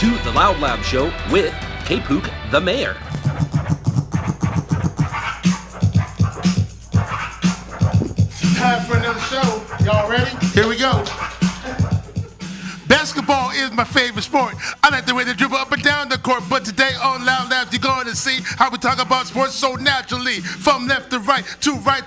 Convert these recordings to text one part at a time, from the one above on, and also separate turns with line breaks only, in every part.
to the LOUDLABS show with Kpook, the mayor.
Time for another show. Y'all ready? Here we go. Basketball is my favorite sport. I like the way they dribble up and down the court. But today on LOUDLABS, you're going to see how we talk about sports so naturally. From left to right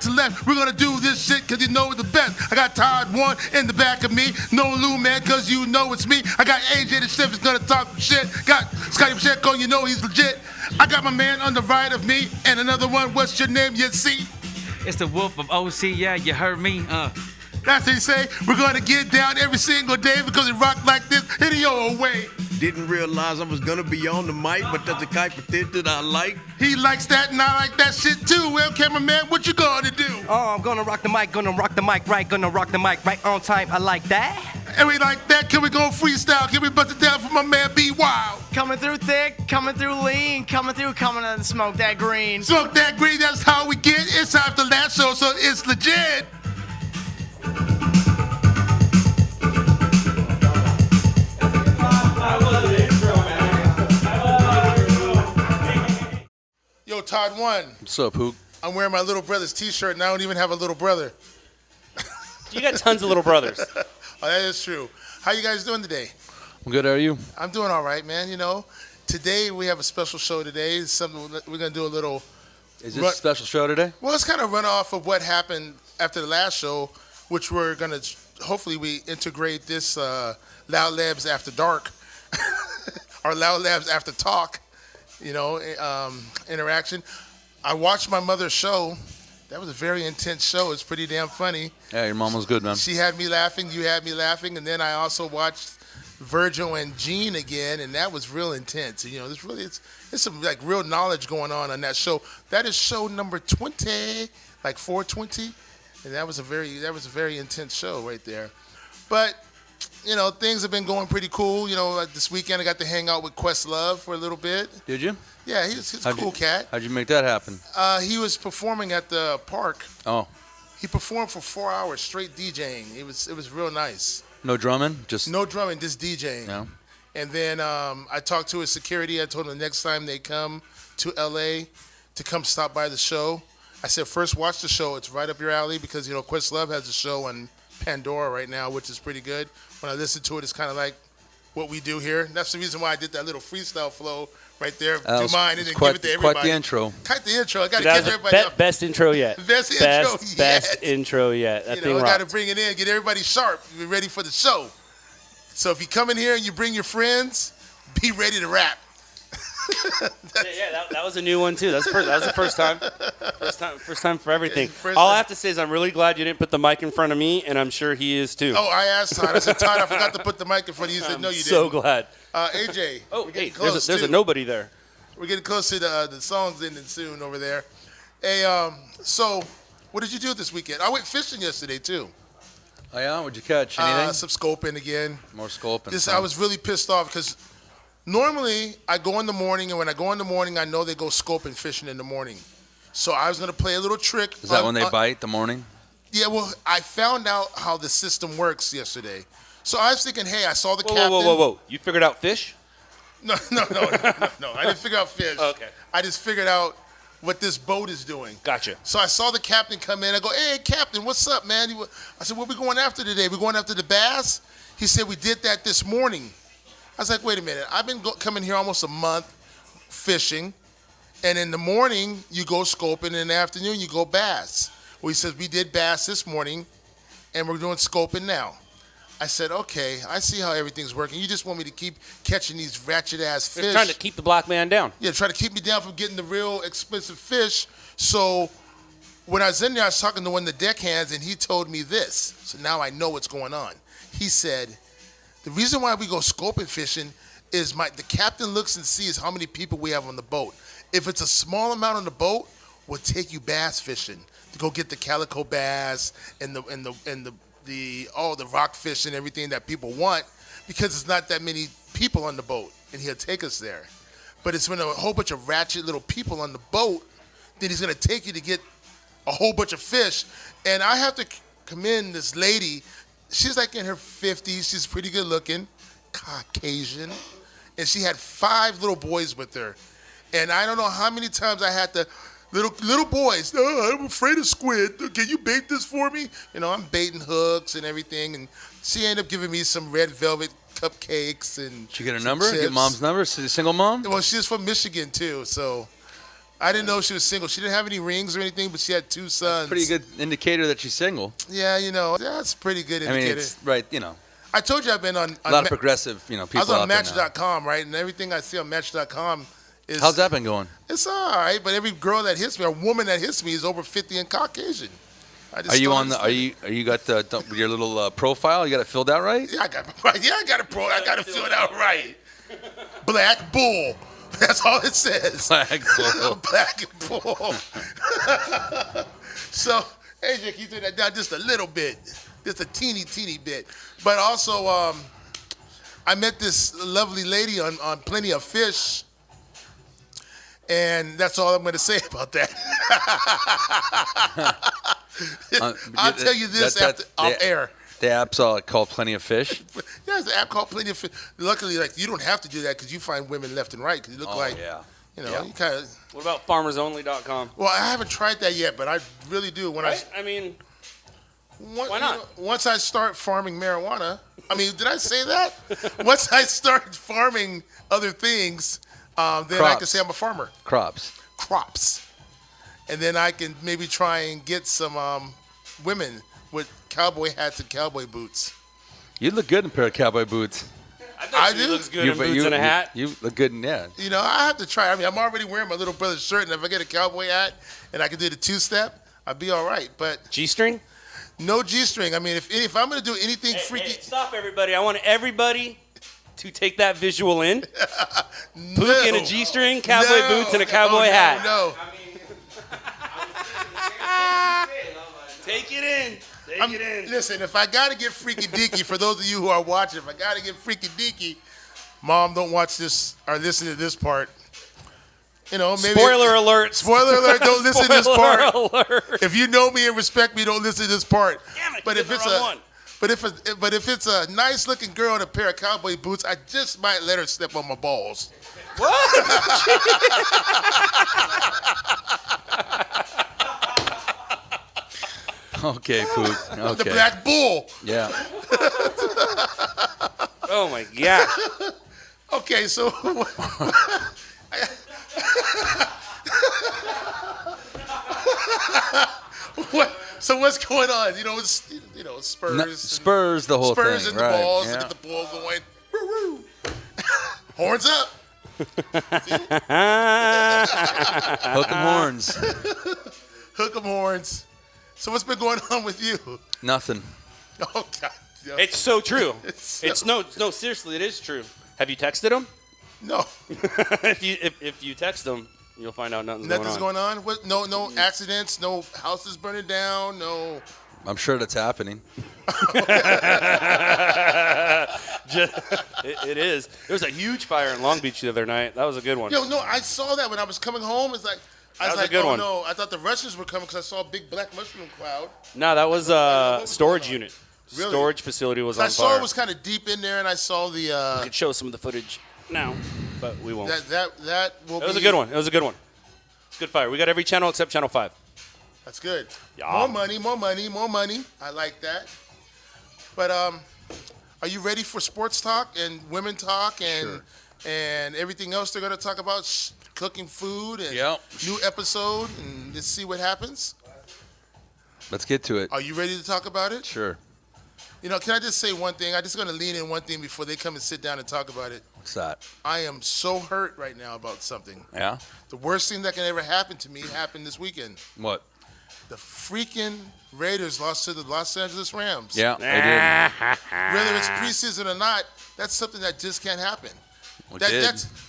to left. We're going to do this shit because you know it's the best. I got Todd One in the back of me. No Lou man because you know it's me. I got AJ the Chef is going to talk shit. Got Scotty Pacheco, you know he's legit. I got my man on the right of me. And another one, what's your name, you see?
It's the Wolf of OC, yeah, you heard me.
That's what he say. We're going to get down every single day because we rock like this in your way.
Didn't realize I was going to be on the mic, but that's the type of thing that I like.
He likes that and I like that shit too. Well, cameraman, what you going to do?
Oh, I'm gonna rock the mic right, gonna rock the mic right on time. I like that.
And we like that. Can we go freestyle? Can we bust it down for my man Be Wild?
Coming through thick, coming through lean, coming to smoke that green.
Smoke that green, that's how we get. It's after that show, so it's legit. Yo, Todd One.
What's up, Pook?
I'm wearing my little brother's t-shirt and I don't even have a little brother.
You got tons of little brothers.
Oh, that is true. How you guys doing today?
I'm good, how are you?
I'm doing all right, man. You know, today we have a special show today. It's something we're going to do a little...
Is this a special show today?
Well, it's kind of run off of what happened after the last show, which we're going to... Hopefully we integrate this LOUDLABS After Dark or LOUDLABS After Talk, you know, interaction. I watched my mother's show. That was a very intense show. It's pretty damn funny.
Yeah, your mom was good, man.
She had me laughing. You had me laughing. And then I also watched Virgil and Gene again, and that was real intense. You know, it's some like real knowledge going on that show. That is show number 20, like 420, and that was a very intense show right there. But you know, things have been going pretty cool. You know, like this weekend I got to hang out with Questlove for a little bit.
Did you?
Yeah, he's a cool cat.
How'd you make that happen?
He was performing at the park.
Oh.
He performed for 4 hours straight DJing. It was real nice.
No drumming?
No drumming, just DJing.
Yeah.
And then I talked to his security. I told him the next time they come to LA to come stop by the show, I said, first watch the show. It's right up your alley because, you know, Questlove has a show on Pandora right now, which is pretty good. When I listen to it, it's kind of like what we do here. That's the reason why I did that little freestyle flow right there. Do mine and then give it to everybody.
Quite the intro.
Quite the intro. I got to catch everybody up.
Best intro yet.
Best
intro yet. That thing
I
rocked.
got to bring it in, get everybody sharp, be ready for the show. So if you come in here and you bring your friends, be ready to rap.
That was a new one too. That was the first time. First time for everything. All I have to say is I'm really glad you didn't put the mic in front of me, and I'm sure he is too.
Oh, I asked Todd. I said, Todd, I forgot to put the mic in front of you. He said, no, you didn't.
So glad.
AJ.
Oh, hey, there's a nobody there.
We're getting close to the songs ending soon over there. Hey, so what did you do this weekend? I went fishing yesterday too.
Oh yeah, what'd you catch? Anything?
Some scoping again.
More scoping.
I was really pissed off because normally I go in the morning, and when I go in the morning, I know they go scoping fishing in the morning. So I was gonna play a little trick.
Is that when they bite the morning?
Yeah, well, I found out how the system works yesterday. So I was thinking, hey, I saw the captain.
Whoa. You figured out fish?
No. I didn't figure out fish.
Okay.
I just figured out what this boat is doing.
Gotcha.
So I saw the captain come in. I go, hey, Captain, what's up, man? I said, what are we going after today? We going after the bass? He said, we did that this morning. I was like, wait a minute. I've been coming here almost a month fishing, and in the morning, you go scoping, and in the afternoon, you go bass. Well, he says, we did bass this morning, and we're doing scoping now. I said, okay, I see how everything's working. You just want me to keep catching these ratchet-ass fish.
They're trying to keep the black man down.
Yeah, trying to keep me down from getting the real expensive fish. So when I was in there, I was talking to one of the deckhands, and he told me this. So now I know what's going on. He said, the reason why we go scoping fishing is the captain looks and sees how many people we have on the boat. If it's a small amount on the boat, we'll take you bass fishing to go get the calico bass and the rockfish and everything that people want, because it's not that many people on the boat, and he'll take us there. But it's when a whole bunch of ratchet little people on the boat, then he's going to take you to get a whole bunch of fish. And I have to commend this lady. She's like in her 50s. She's pretty good looking, Caucasian. and she had 5 little boys with her. And I don't know how many times I had to, little boys, oh, I'm afraid of squid. Can you bait this for me? You know, I'm baiting hooks and everything. And she ended up giving me some red velvet cupcakes. And
Did you get a number?
chips.
Get mom's number? She's a single mom?
Well, she was from Michigan, too. So I didn't know she was single. She didn't have any rings or anything, but she had 2 sons.
Pretty good indicator that she's single.
Yeah, you know, that's a pretty good indicator.
I mean, it's right, you know.
I told you I've been on
A lot of progressive, you know, people
I was on
out there now.
Match.com, right? And everything I see on Match.com is...
How's that been going?
It's all right, but every girl that hits me, or woman that hits me, is over 50 and Caucasian. I just
Are you
don't
on the?
understand.
Are you got your little profile? You got it filled out right?
Yeah, I got to fill it out right. Black Bull. That's all it says.
Black Bull.
Black Bull. So, hey, Jake, you threw that down just a little bit, just a teeny bit. But also, I met this lovely lady on Plenty of Fish. And that's all I'm going to say about that. I'll tell you this off air.
The app's called Plenty of Fish.
Yeah, there's an app called Plenty of Fish. Luckily, like, you don't have to do that because you find women left and right because you look
Yeah.
you know, you kind of.
What about farmersonly.com?
Well, I haven't tried that yet, but I really do.
Right? I mean, why not?
Once I start farming marijuana, I mean, did I say that? Once I start farming other things, then I can say I'm a farmer. Crops. And then I can maybe try and get some women with cowboy hats and cowboy boots.
You look good in a pair of cowboy boots.
I do. Looks good in boots and a hat.
You look good in, yeah.
You know, I have to try. I mean, I'm already wearing my little brother's shirt, and if I get a cowboy hat and I can do the 2-step, I'd be all right. But
G-string?
No G-string. I mean, if I'm going to do anything freaky.
Hey, stop, everybody. I want everybody to take that visual in.
No.
Pook in a G-string, cowboy boots, and a cowboy hat.
No.
Take it in. Take it in.
Listen, if I got to get freaky deaky, for those of you who are watching, if I got to get freaky deaky, Mom, don't watch this or listen to this part. You know, maybe.
Spoiler alert.
Spoiler alert, don't listen to this part.
Alert.
If you know me and respect me, don't listen to this part.
Damn it,
but if it's a nice looking girl in a pair of cowboy boots, I just might let her step on my balls.
What?
Okay, Pook. Okay.
The Black Bull.
Yeah.
Oh my God.
Okay, so what's going on? You know, it's Spurs.
No, Spurs, the whole
Spurs
thing.
and the
Right,
balls.
yeah.
Look at the ball going. Woo-woo. Horns up.
Hook 'em horns.
Hook 'em horns. So what's been going on with you?
Nothing.
Oh God.
It's so true.
It's
no, seriously, it is true. Have you texted him?
No.
if you text him, you'll find out nothing's going on.
What? No accidents. No houses burning down. No.
I'm sure that's happening.
It is. There was a huge fire in Long Beach the other night. That was a good one.
Yo, no, I saw that when I was coming home. It's like I was like, oh no, I thought the Russians were coming because I saw a big black mushroom cloud.
No, that was a storage unit.
Really?
Storage facility was on
I
fire.
saw it was kind of deep in there, and I saw the.
We could show some of the footage now, but we won't.
That will.
It was a good one. It was a good one. It's a good fire. We got every channel except channel 5.
That's good.
Yeah.
More money. I like that. But are you ready for sports talk and women talk and everything else they're going to talk about? Cooking food and new episode and just see what happens.
Let's get to it.
Are you ready to talk about it?
Sure.
You know, can I just say one thing? I'm just going to lean in one thing before they come and sit down and talk about it.
What's that?
I am so hurt right now about something.
Yeah?
The worst thing that can ever happen to me happened this weekend.
What?
The freaking Raiders lost to the Los Angeles Rams.
Yeah, they did.
Whether it's preseason or not, that's something that just can't happen.
Well,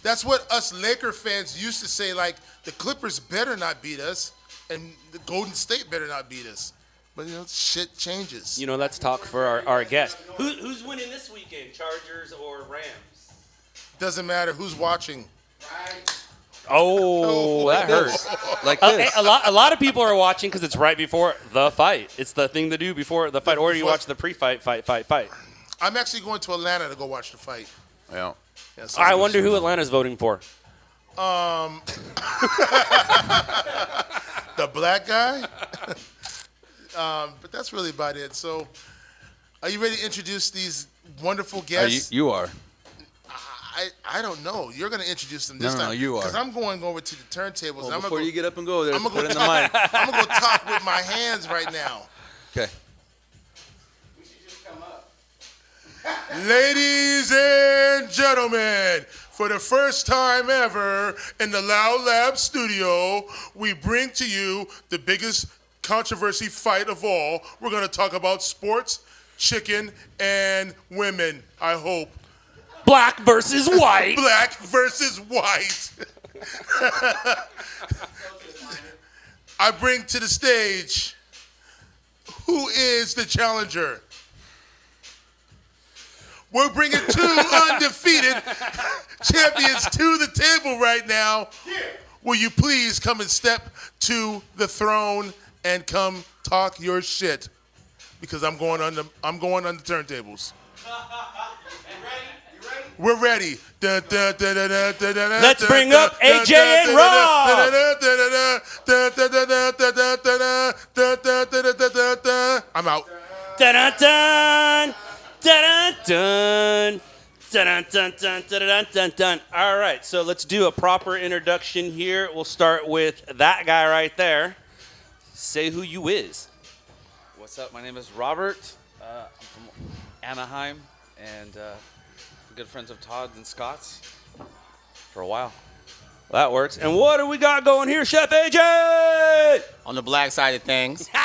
That's what us Laker fans used to say, like, the Clippers better not beat us and the Golden State better not beat us. But, you know, shit changes.
You know, that's talk for our guest. Who's winning this weekend, Chargers or Rams?
Doesn't matter who's watching.
Oh, that hurts.
Like this.
A lot of people are watching because it's right before the fight. It's the thing to do before the fight, or you watch the pre-fight, fight.
I'm actually going to Atlanta to go watch the fight.
Yeah.
Yes,
I wonder who Atlanta's voting for.
The black guy. But that's really about it. So, are you ready to introduce these wonderful guests?
You are.
I don't know. You're going to introduce them this time.
No, you are.
Because I'm going over to the turntables.
Well,
and
before you get up and go there,
I'm
put
gonna
it in the mic.
I'm going to go talk with my hands right now.
Okay.
Ladies and gentlemen, for the first time ever in the Loud Lab studio, we bring to you the biggest controversy fight of all. We're going to talk about sports, chicken, and women, I hope.
Black versus white.
Black versus white. I bring to the stage, who is the challenger? We're bringing two undefeated champions to the table right now. Will you please come and step to the throne and come talk your shit? Because I'm going on the turntables. We're ready.
Let's bring up AJ and Rob.
I'm out.
Dun-dun-dun. Dun-dun-dun. Dun-dun-dun-dun-dun-dun-dun. All right, so let's do a proper introduction here. We'll start with that guy right there. Say who you is.
What's up? My name is Robert. I'm from Anaheim, and we're good friends of Todd and Scott's for a while.
That works. And what do we got going here, Chef AJ?
On the black side of things.
There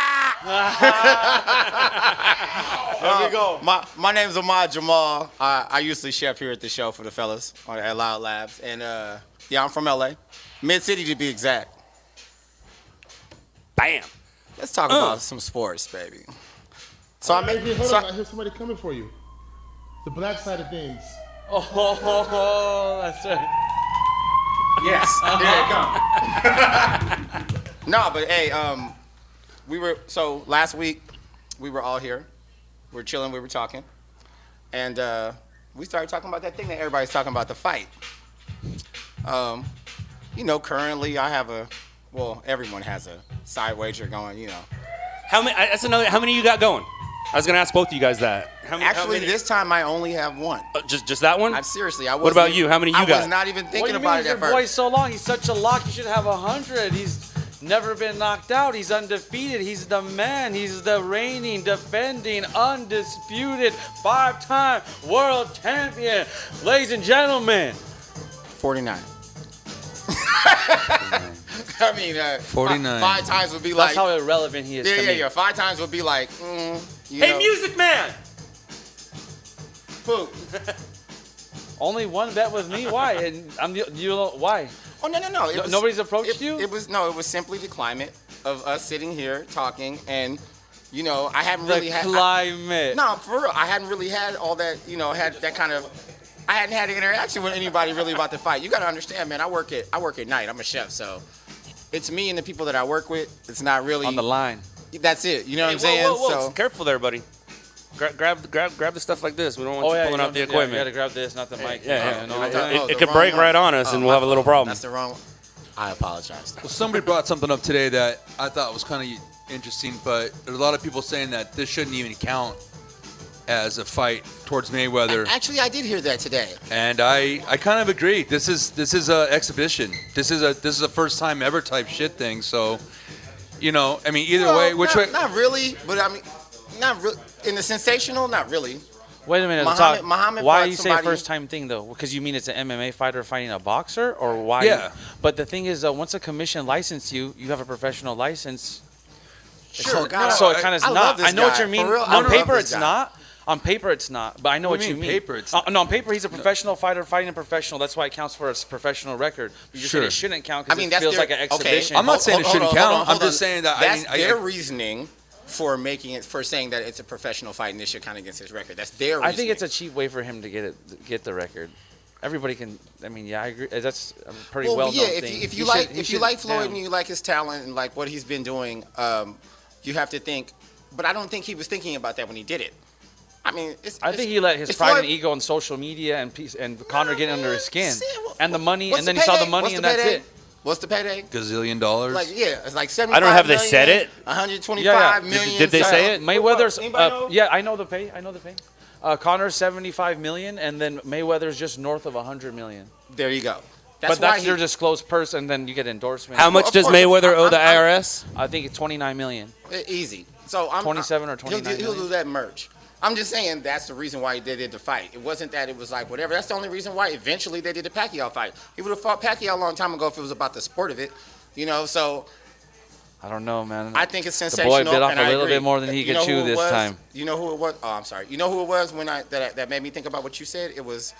we go.
My name's Ahmad Jamal. I usually chef here at the show for the fellas at Loud Labs. And I'm from LA. Mid-City to be exact.
Bam.
Let's talk about some sports, baby. So
Hold on, I hear somebody coming for you. The black side of things.
Oh, that's right.
Yes, here it comes. No, but hey, last week we were all here. We were chilling, we were talking. And we started talking about that thing that everybody's talking about, the fight. Currently I have everyone has a side wager going,
How many you got going? I was going to ask both of you guys that. How many?
This time I only have one.
Just that one?
Seriously,
What about you? How many you got?
I was not even thinking about it at first.
Your boy's so long. He's such a lock. You should have 100. He's never been knocked out. He's undefeated. He's the man. He's the reigning, defending, undisputed, 5-time world champion. Ladies and gentlemen.
49. I mean,
49.
5 times would be like.
That's how irrelevant he is.
Yeah. 5 times would be like.
Hey, Music Man!
Kpook.
Only one bet with me. Why? And why?
Oh no.
Nobody's approached you.
It was simply the climate of us sitting here talking, and I hadn't really had
climate.
No, for real, I hadn't really had all that. Had that kind of. I hadn't had an interaction with anybody really about the fight. You gotta understand, man. I work at night. I'm a chef, so it's me and the people that I work with. It's not really
on the line.
That's it. You know what I'm saying?
Whoa.
So
Careful there, buddy. Grab the stuff like this. We don't want you pulling out the equipment.
You gotta grab this, not the mic.
It could break right on us, and we'll have a little problem.
That's the wrong one. I apologize.
Well, somebody brought something up today that I thought was kind of interesting, but there's a lot of people saying that this shouldn't even count as a fight towards Mayweather.
Actually, I did hear that today.
And I kind of agree. This is a exhibition. This is a first time ever type shit thing. So, either way, which way?
Not really, but not really. In the sensational, not really.
Wait a minute.
Muhammad
why you say first time thing though? Because you mean it's an MMA fighter fighting a boxer, or why?
Yeah.
But the thing is, once a commission license you have a professional license.
Sure.
So it kind of is not. I know what you mean. On paper, it's not. On paper, it's not, but I know what you mean.
Paper, it's
no, on paper, he's a professional fighter fighting a professional. That's why it counts for a professional record. But you're saying it shouldn't count because it feels like an exhibition.
I'm not saying it shouldn't count. I'm just saying that
that's their reasoning for saying that it's a professional fight and this should count against his record. That's their reasoning.
I think it's a cheap way for him to get the record. Everybody can. I agree. That's a pretty well-known thing.
If you like Floyd and you like his talent and like what he's been doing, you have to think. But I don't think he was thinking about that when he did it. I mean,
I think he let his pride
Floyd-
and ego on social media and Conor getting under his skin. And the money,
What's
and then
the
he saw the
payday?
money,
What's
and
the
that's
payday?
it.
What's the payday?
Gazillion dollars.
Like, yeah, it's like 75
I don't know, have they
million,
said it?
125
Yeah.
million.
Did they say it?
Mayweather's,
Anybody know?
yeah, I know the pay. Connor's 75 million, and then Mayweather's just north of 100 million.
There you go.
But that's their disclosed purse, and then you get endorsements.
How much
of
does
course,
Mayweather owe the
I'm-
IRS?
I think it's 29 million.
Easy. So I'm
27 or 29
He'll do
million.
that merch. I'm just saying that's the reason why they did the fight. It wasn't that it was like whatever. That's the only reason why eventually they did the Pacquiao fight. He would have fought Pacquiao a long time ago if it was about the sport of it, you know. So
I don't know, man.
I think it's
The
sensational.
boy bit off
and
a
I
little
agree.
bit more than he
You
could
know
chew
who it
this
was?
time.
You know who it was? Oh, I'm sorry. You know who it was when that made me think about what you said? It was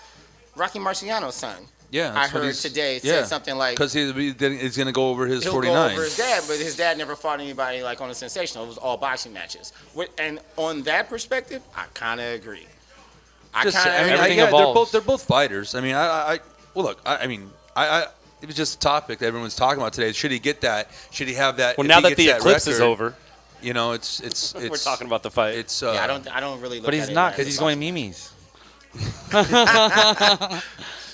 Rocky Marciano's son.
Yeah,
I
that's what
heard
he's-
today
yeah.
said something like
Because he's going to go over his
he'll
49.
go over his dad, but his dad never fought anybody like on a sensational. It was all boxing matches. And on that perspective, I kind of agree.
everything
yeah,
evolves.
they're both fighters. I mean, well, look, it was just a topic that everyone's talking about today. Should he get that? Should he have that?
Well,
if
now
he
that the
gets
eclipse
record,
is over,
you know, it's
we're talking about the fight.
It's
Yeah, I don't really look
But
at
he's
it
not,
as
because
a
he's going
boxing
memes.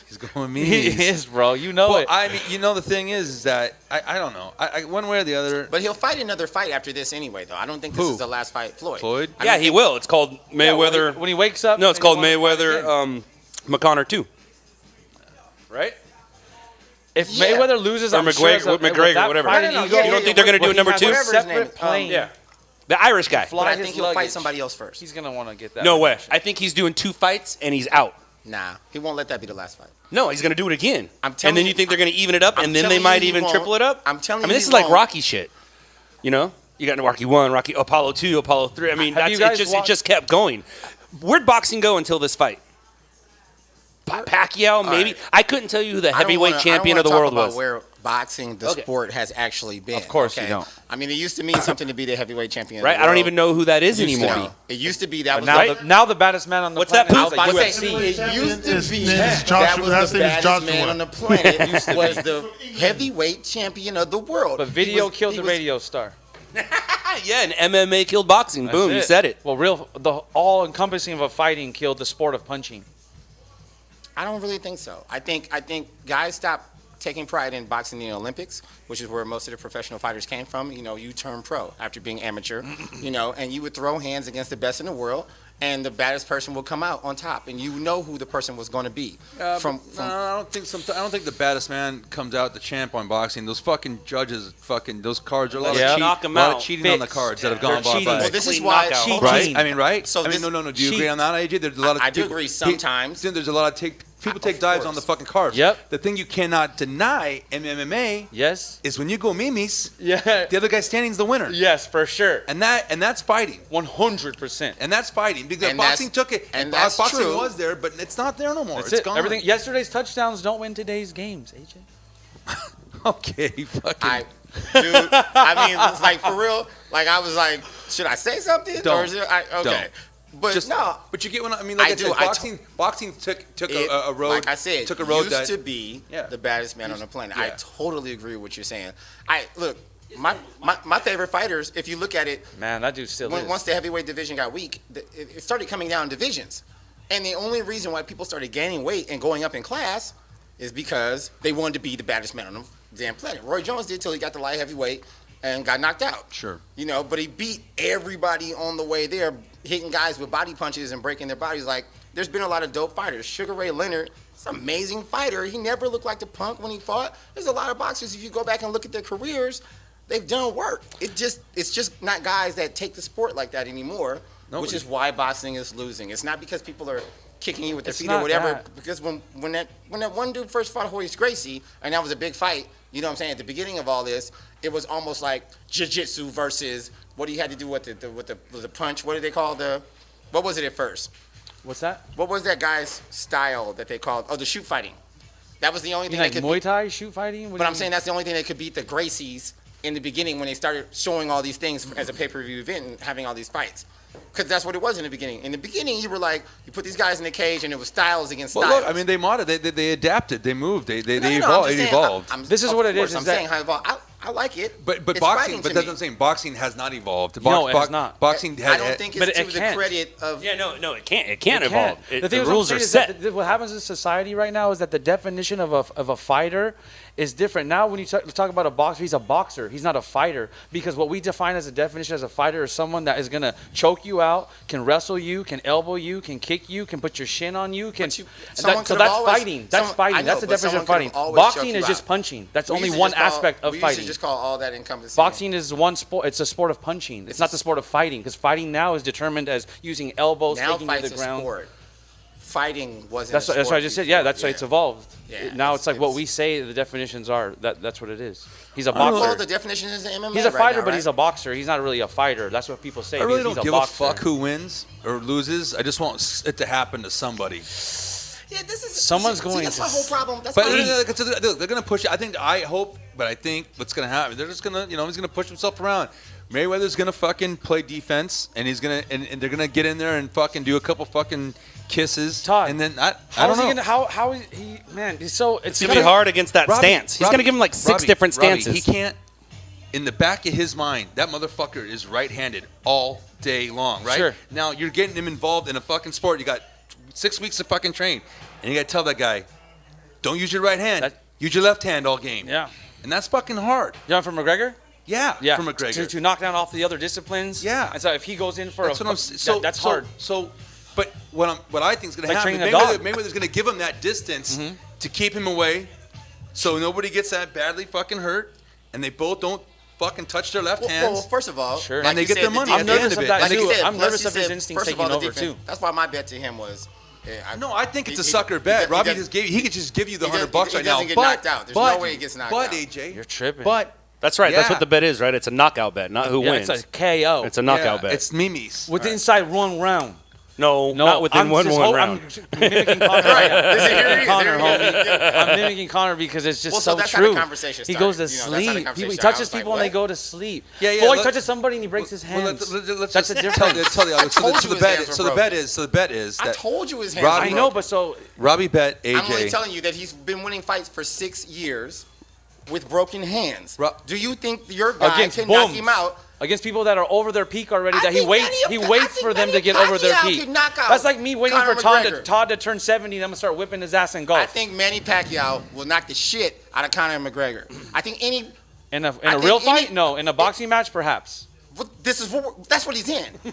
he's going memes.
He is, bro. You know
Well,
it.
I mean, you know, the thing is that I don't know. One way or the other.
But he'll fight another fight after this anyway, though. I don't think this
Who?
is the last fight, Floyd.
Floyd?
I
Yeah,
don't
he
think-
will. It's called Mayweather.
When he wakes up.
No, it's
and
called
he wants to fight
Mayweather
again.
McConnor 2.
Right? If
Yeah.
Mayweather loses,
Or
I'm
McGregor-
sure it's a- with
McGregor,
that
whatever.
pride
No,
and
no,
ego,
yeah, You don't think they're
gonna do
but he
number
has
two?
a
Whatever his
separate
name-
plane.
Yeah. The Irish guy.
Fly
But I
his
think he'll fight
luggage.
somebody else first.
He's gonna want to get that.
No way.
recognition.
I think he's doing 2 fights and he's out.
Nah, he won't let that be the last fight.
No, he's going to do it again.
I'm telling
and then
you-
you think they're going to even it up,
I'm
and then
telling
they
you
might
he
even
won't.
triple it up?
I'm telling
I
you
mean, this
he
is like
won't.
Rocky shit. You know? You got Rocky 1, Rocky Apollo 2, Apollo 3. I mean,
Have you
that's,
guys
it just kept going. Where'd boxing go until this fight? Pacquiao, maybe.
right.
I couldn't tell you who the
I don't
heavyweight
wanna-
champion
I
of
don't
the
wanna
world
talk
was.
about where boxing, the
Okay.
sport, has actually been.
Of course you don't.
I mean, it used to mean something to be the heavyweight champion.
Right?
Of the
I don't
world.
even know who that is
It used to
anymore.
be. It used to be that was
Now,
the,
now the baddest man on the
What's that
planet
poop?
is
I
the
was about to
UFC.
say, it used to
His
be
name is
that
Joshua.
was
Last
the
name is
baddest
Joshua.
man on the planet was the heavyweight champion of the world.
But video
He
killed the
was-
radio star.
Yeah, and MMA killed boxing.
That's
Boom, you said it.
Well, the all-encompassing of a fighting killed the sport of punching.
I don't really think so. I think guys stopped taking pride in boxing in the Olympics, which is where most of the professional fighters came from. You know, you turn pro after being amateur, you know, and you would throw hands against the best in the world, and the baddest person will come out on top, and you know who the person was going to be.
No, I don't think I don't think the baddest man comes out the champ on boxing. Those fucking judges, those cards are a lot
Yeah.
of
Knock 'em
lot
out.
of cheating on the
Fixed.
cards that have
They're
gone by.
cheating.
Well, this is
Clean
why
knockout.
cheating.
Right? I mean, right?
So
I mean,
this-
no. Do you agree on that, AJ? There's a lot of
I do
people-
agree sometimes.
There's a lot of people take dives on the fucking cards.
Yep.
The thing you cannot deny in MMA
Yes.
is when you go mimis,
Yeah.
the other guy standing's the winner.
Yes, for sure.
And that's fighting.
100%.
And that's fighting because
And
boxing
that's-
took it.
and that's
boxing
true.
was there, but it's not there no more.
That's
It's
it.
gone.
Everything. Yesterday's touchdowns don't win today's games, AJ.
Okay, fucking.
Dude, I mean, it's like for real. Like I was like, should I say something?
Don't.
Or is it, okay.
Don't.
But
Just,
no,
but you get what I mean. Like
I
I,
do.
said,
I
boxing took
it,
a road.
like I said,
took a road
used
that
to be
Yeah.
the baddest man on the planet. I
Yeah.
totally agree with what you're saying. Look, my favorite fighters. If you look at it,
Man, that dude still is.
once the heavyweight division got weak, it started coming down in divisions. And the only reason why people started gaining weight and going up in class is because they wanted to be the baddest man on the damn planet. Roy Jones did till he got the light heavyweight and got knocked out.
Sure.
You know, but he beat everybody on the way there, hitting guys with body punches and breaking their bodies. Like, there's been a lot of dope fighters. Sugar Ray Leonard, he's an amazing fighter. He never looked like the punk when he fought. There's a lot of boxers, if you go back and look at their careers, they've done work. It's just not guys that take the sport like that anymore, which is why boxing is losing. It's not because people are kicking you with their
It's
feet
not
or whatever.
that.
Because when that one dude first fought Horace Gracie, and that was a big fight, you know what I'm saying? At the beginning of all this, it was almost like jiu-jitsu versus what he had to do with the punch. What did they call what was it at first?
What's that?
What was that guy's style that they called? Oh, the shoot fighting. That was the only
You
thing
mean like
that could
Muay Thai shoot fighting? What
but
do
I'm
you
saying
mean?
that's the only thing that could beat the Gracies in the beginning when they started showing all these things as a pay-per-view event and having all these fights. Because that's what it was in the beginning. In the beginning, you were like, you put these guys in the cage and it was styles against
Well,
styles.
look, I mean, they adapted, they moved, they
No, I'm
evolved.
just
It
saying,
evolved.
I'm-
This is
of
what it
course,
is
I'm
that-
saying how it evolved. I like it.
But
It's
boxing,
fighting
but
to
that's
me.
what I'm saying. Boxing has not evolved.
No, it has not.
Boxing
I don't think
but
it's
it
to the
can't.
credit of.
Yeah, no, it can't. It can't evolve.
The
The
thing
rules are set.
What happens in society right now is that the definition of a fighter is different. Now, when you talk about a boxer, he's a boxer. He's not a fighter, because what we define as a definition as a fighter is someone that is going to choke you out, can wrestle you, can elbow you, can kick you, can put your shin on you.
Someone
So
could've
that's
always-
fighting. That's
I
fighting.
know,
That's the
but
definition of
someone
fighting.
could've always
Boxing
choked
is
you
just
out.
punching. That's
We
only
used to
one
just call-
aspect of
we
fighting.
used to just call all that encompassing.
Boxing is one sport. It's a sport of punching. It's not the sport of fighting, because fighting now is determined as using elbows,
Now
taking you to
fights
the
a
ground.
sport. Fighting wasn't.
That's
a
what
sport
I just said. Yeah,
before.
that's why it's evolved.
Yeah,
Now it's like what
it's-
we say the definitions are. That's what it is. He's a
Well,
boxer.
the definition is the MMA.
He's a
right
fighter,
now,
but
right?
he's a boxer. He's not really a fighter. That's what people say.
I really
because
don't
he's
give a
boxer.
fuck who wins or loses. I just want it to happen to somebody.
Yeah, this is.
Someone's
see,
going
That's
to
my whole problem. That's
But
my
they're going to push it. I hope, but I think what's going to happen, they're just going to, he's going to push himself around. Mayweather's going to fucking play defense, and he's going to, and they're going to get in there and fucking do a couple fucking kisses.
Todd,
and then I
How
don't
is he
know.
gonna? How is he? Man, he's so.
It's going to be hard against that stance. He's going to give him like six different stances.
He can't. In the back of his mind, that motherfucker is right-handed all day long, right?
Sure.
Now you're getting him involved in a fucking sport. You got 6 weeks to fucking train, and you got to tell that guy, don't use your right hand. Use your left hand all game.
Yeah.
And that's fucking hard.
You know, from McGregor.
Yeah.
Yeah.
From McGregor.
To knock down all the other disciplines.
Yeah.
And so if he goes in for
That's what I'm saying.
that's hard.
But what I think is going to
Like
happen,
training a dog.
Mayweather's going to give him that distance to keep him away, so nobody gets that badly fucking hurt, and they both don't fucking touch their left hands.
Well, first of all,
Sure.
And they
you
get
said,
their
the
money
I'm
at the
defense-
end
nervous
of
of
it.
that
Like you
too.
said,
I'm
plus
nervous
you
of his
said,
instincts
first of
taking
all, the
over
defense.
too.
That's why my bet to him was.
No, I think it's a
he-
sucker
he
bet.
does- he
Robbie
does-
he could just give you the
he
$100
does-
right
he
now.
doesn't get
but,
knocked out. There's
but,
no way he gets knocked
but,
out.
AJ,
You're tripping.
but
That's right. That's
Yeah.
what the bet is, right? It's a knockout bet, not who
Yeah,
wins.
it's a KO.
It's a knockout bet.
It's Mimi's.
with inside one round.
no,
No,
not within
I'm
one
just
round.
I'm mimicking Connor.
Is it here?
Connor,
Is it here?
homie. I'm mimicking Connor because it's just
Well, so
so
that's how the
true.
conversation
He goes to
started. You know, that's how the
sleep.
conversation
He
started. I
touches
was like,
people and they
what?
go to sleep.
Yeah, yeah,
Floyd
let-
touches somebody and he breaks his
Well,
hands.
let's
That's
just
the difference.
tell the audience. So
told
the
you his
bet.
hands were
So the bet is. So the bet is
I
that
told you his hands.
Robbie-
were
I know,
broken.
but so
Robbie bet
I'm only
AJ.
telling you that he's been winning fights for 6 years with broken hands. Do you think your guy
against
can knock
bums.
him out?
Against people that are over their peak already,
I
that he
think
waits.
Manny-
He
I
waits
think
for them to
Manny
get over their
Pacquiao
peak.
could knock out
That's like me waiting
Conor
for
McGregor.
Todd to turn 70. And I'm gonna start whipping his ass in golf.
I think Manny Pacquiao will knock the shit out of Conor McGregor. I think any.
in a
think
real
any-
fight, no. In a boxing match, perhaps.
That's what he's in. So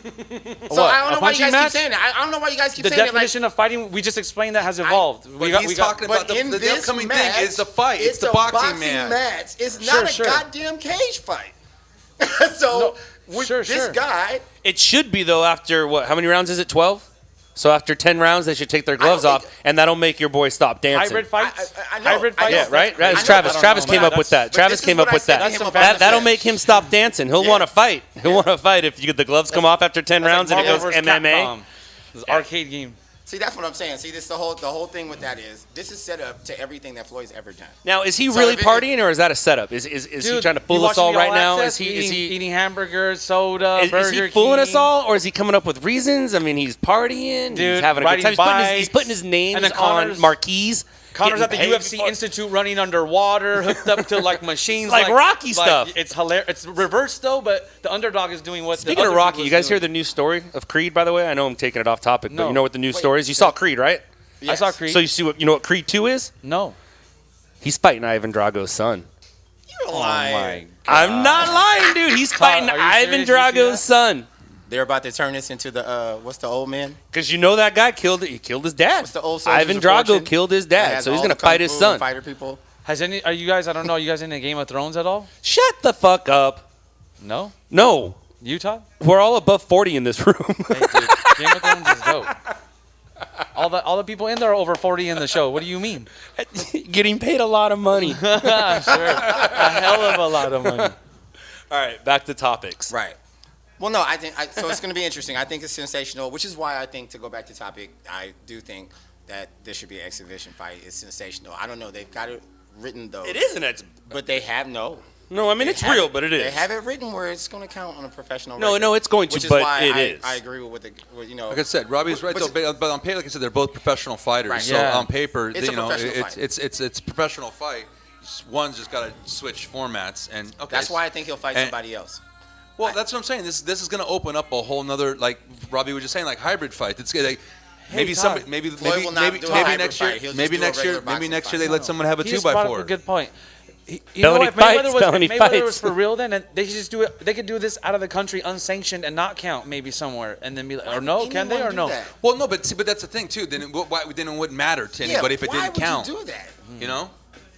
What,
I don't
a
know why you
punching
guys
match?
keep saying that. I don't know why you guys keep
The
saying that.
definition of fighting, we just explained that has evolved.
But he's talking about
But in
the
this
upcoming
match,
thing is the fight. It's the
a
boxing match.
It's
Sure,
not a
sure.
goddamn cage fight. So with
sure,
this
sure.
guy,
It should be though. After what? How many rounds is it? 12. So after 10 rounds, they should take their gloves
think-
off, and that'll make your boy stop dancing.
Hybrid fights.
I know.
Hybrid
I
fights.
know.
Yeah, right.
I
That's
know,
Travis.
I don't
Travis
know,
came
man.
up with that.
But
Travis
this
came
is
up
what I
with
said to
that.
him about the
That'll
match.
make him stop dancing. He'll want to fight. He'll want to fight if you get the gloves come off after 10 rounds and it
Marvel
goes
versus
MMA.
Capcom. This is arcade game.
see, that's what I'm saying. See, this the whole thing with that is this is set up to everything that Floyd's ever done.
Now, is he
So
really
if it-
partying or is that a setup? Is he
Dude,
trying to
you
fool us
watching
all
the
right now?
Access?
Is he
eating hamburgers, soda,
Is
Burger
he fooling us
King?
all, or is he coming up with reasons? I mean, he's partying,
Dude,
he's having a good
riding
time. He's putting his
bikes,
names
and then
on
Connor's-
marquees.
Connor's at the
getting paid
UFC
before-
Institute running underwater, hooked up to like machines,
Like Rocky stuff.
It's hilarious. It's reversed though, but the underdog is doing what.
Speaking
the
of
other
Rocky,
people
you
is
guys
doing.
hear the news story of Creed? By the way, I know I'm taking it off topic, but
No.
you know what the news story is. You saw Creed, right?
I saw Creed.
So you know what Creed 2 is?
No.
He's fighting Ivan Drago's son.
You're
Oh
lying.
my.
I'm not lying, dude. He's fighting
are you
Ivan
serious? Did you see that?
Drago's son.
They're about to turn this into the what's the old man?
Because you know that guy killed his dad.
What's the old soldiers
Ivan
of
Drago
fortune?
killed his
That
dad,
has
so he's
all
gonna
the kung
fight his
fu
son.
and Fighter people.
Are you guys? I don't know. You guys into Game of Thrones at all?
Shut the fuck up.
No.
No,
Utah?
we're all above 40 in this room.
Hey, dude, Game of Thrones is dope. All the people in there are over 40 in the show. What do you mean?
Getting paid a lot of money.
Sure, a hell of a lot of money.
All right, back to topics.
Right. Well, no, I think so. It's going to be interesting. I think it's sensational, which is why I think, to go back to topic, I do think that this should be an exhibition fight. It's sensational. I don't know. They've got it written though.
It is an ex.
But they have no.
No, I mean
They
it's
have
real,
it-
but it is.
They have it written where it's going to count on a professional.
No,
record,
no, it's going to,
which is
but
why
it is.
I agree with you know.
Like I said, Robbie's right
Which-
though. But on paper, like I said, they're both professional fighters.
Right.
So
Yeah.
on paper,
It's a professional fight.
it's a professional fight. one's just got to switch formats, and okay.
That's why I think he'll fight
and-
somebody else.
Well, that's what I'm saying. This is going to open up a whole nother, like Robbie was just saying, like hybrid fight. It's like maybe
Todd.
maybe
Floyd will not do a hybrid
next year,
fight. He'll just
maybe
do a
next year,
regular
maybe
boxing
next year
fight.
they let someone have a
He
2
just
by
brought up
4.
a good point. You
Felony
know, if Mayweather
fights,
was,
felony
if Mayweather was
fights.
for real, then they should just do it. They could do this out of the country, unsanctioned, and not count maybe somewhere, and then be like, or no, can they or no?
Well, no, but that's the thing too. Then it wouldn't matter to anybody if it didn't count.
Why would you do that?
You know?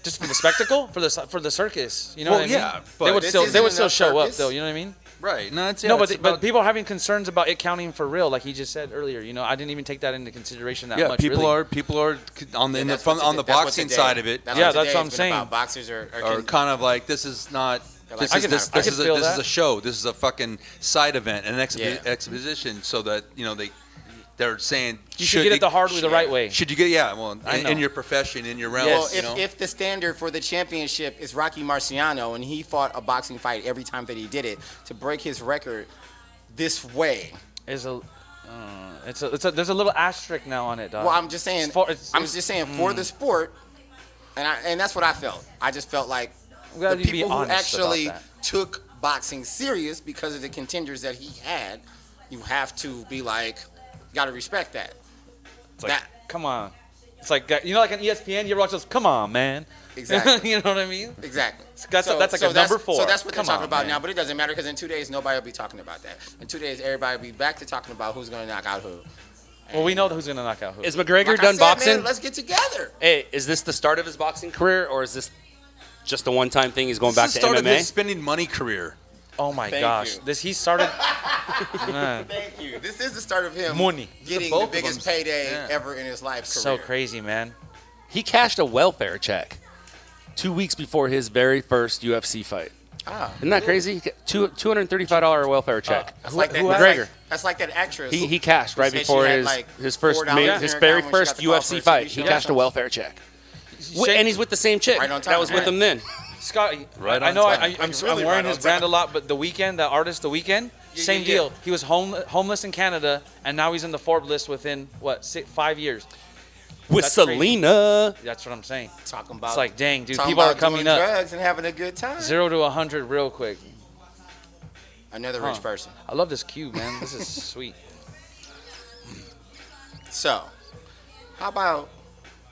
Just for the spectacle, for the circus. You know
Well,
what I mean?
yeah,
they
but
would
this
still
isn't
show
enough
up though. You know what I mean?
Right. No, it's
No,
it's
but
about-
people are having concerns about it counting for real, like he just said earlier. You know, I didn't even take that into consideration that much.
people
really.
are on the
That's
on
what
the
today- that's what
boxing
today-
side of it.
That's
Yeah,
what
that's
today
what I'm
has been
saying.
about. Boxers are
Are kind of like this is not. This
I
is
can-
this,
I
this
can
is a
feel
this is
that.
a show. This is a fucking side event, an
Yeah.
exhibition, so that they're saying
You should get it the hard way, the right way.
Should you get
I
in
know.
your profession, in your realm?
Yes.
Well, if the standard for the championship is Rocky Marciano and he fought a boxing fight every time that he did it, to break his record this way.
There's a little asterisk now on it, dog.
Well, I'm just saying.
It's for- it's-
I'm just saying for the sport, and that's what I felt. I just felt like
We gotta
the
be
people who
honest about
actually
that.
took boxing serious because of the contenders that he had, you have to be like, you got to respect that.
It's like, come on. It's like, you know, like on ESPN, you ever watch those? Come on, man.
Exactly.
You know what I mean?
Exactly.
That's like a number 4.
So that's what they're
Come
talking
on,
about
man.
now, but it doesn't matter because in 2 days nobody will be talking about that. In 2 days everybody will be back to talking about who's going to knock out who.
Well, we know who's gonna knock out who.
Is McGregor
Like I
done
said,
boxing?
Man, let's get together.
Hey, is this the start of his boxing career, or is this just a one-time thing? He's going back
This
to
is the start of
MMA.
his spending money career.
Oh my
Thank
gosh,
you.
he started. Man,
Thank you. This is the start of him
Money.
getting
Both
the
of
biggest
them.
payday
Yeah.
ever in his life career.
so crazy, man.
He cashed a welfare check 2 weeks before his very first UFC fight.
Ah,
Isn't that crazy? $235 welfare check.
that's like that.
who-
That's
McGregor.
like, that's like that actress.
He cashed
who
right
said she
before
had,
his
like,
his first
$4
ma-
in
his
her
very
account when she
first
got the call for
UFC
a
fight.
TV
He
show.
cashed a welfare check.
Shane-
And he's with the same chick
Right on
that was
time.
with him then.
Scott,
Right
I
on
know
time.
I'm
Really
wearing
right
his
on
brand a
time.
lot, but The Weeknd, the artist, The Weeknd, same
yeah.
deal. He was homeless in Canada, and now he's in the Forbes list within, 5 years.
With
That's crazy.
Selena.
That's what I'm saying.
Talking about
It's like, dang, dude,
talking
people are
about
coming
doing
up.
drugs and having a good time.
0 to 100 real quick.
Another rich person.
I love this cube, man. This is sweet.
So, how about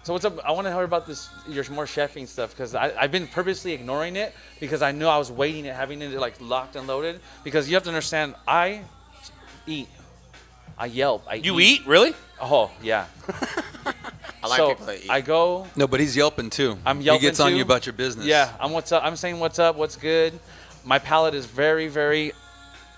So what's up? I want to hear about this, your more chefing stuff, because I've been purposely ignoring it because I knew I was waiting it, having it like locked and loaded. Because you have to understand, I eat, I yelp, I
You eat? Really?
Oh yeah.
I like
So
people that eat.
I go.
No, but he's yelping too.
I'm yelping
He gets on
too.
you about your business.
Yeah, I'm what's up. I'm saying what's up, what's good. My palate is very, very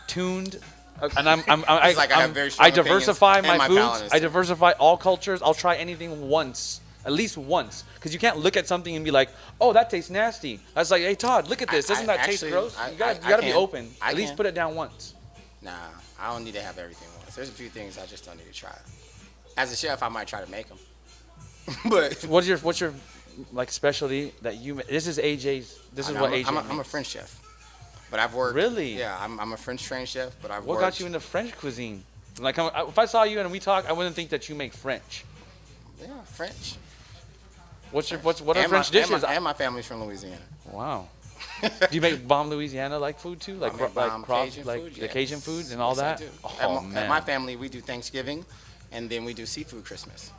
tuned, and
It's like I have very strong
I diversify
opinions,
my
and my palate
foods.
is
I
too.
diversify all cultures. I'll try anything once, at least once, because you can't look at something and be like, "Oh, that tastes nasty." I was like, "Hey, Todd, look at this. Doesn't that taste
actually,
gross?"
I-
You gotta,
I
you gotta be
can.
open.
I
At least
can.
put it down once.
Nah, I don't need to have everything once. There's a few things I just don't need to try. As a chef, I might try to make them. But
What's your like specialty that you? This is AJ's. This is what AJ.
I'm a
makes.
French chef. But I've worked.
Really?
Yeah, I'm a French trained chef, but I've
What
worked.
got you into French cuisine? Like, if I saw you and we talk, I wouldn't think that you make French.
Yeah, French.
What are
And
French
my,
dishes?
And my family's from Louisiana.
Wow. Do you make bomb Louisiana like food too, like
I make bomb Cajun
like
food,
the
yes.
Cajun foods and all
Yes, I
that?
do.
Oh
at
man.
my family, we do Thanksgiving, and then we do seafood Christmas.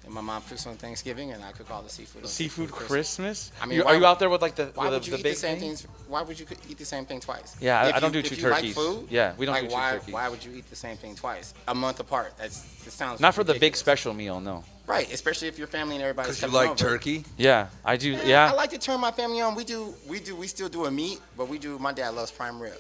And my mom cooks on Thanksgiving, and I cook all the seafood. On
Seafood Christmas?
I mean,
are you out there with like the
Why would you
the
eat
big
the same
thing?
things? Why would you eat the same thing twice?
Yeah, I
If
don't
you-
do two
if you
turkeys.
Like food,
Yeah, we don't
like
do two
why,
turkeys.
Why would you eat the same thing twice, a month apart? It sounds
Not for the big
ridiculous.
special meal, no.
Right, especially if your family and everybody's
Because you
coming
like
over.
turkey.
Yeah, I do.
I
Yeah.
like to turn my family on. We still do a meat, but my dad loves prime rib.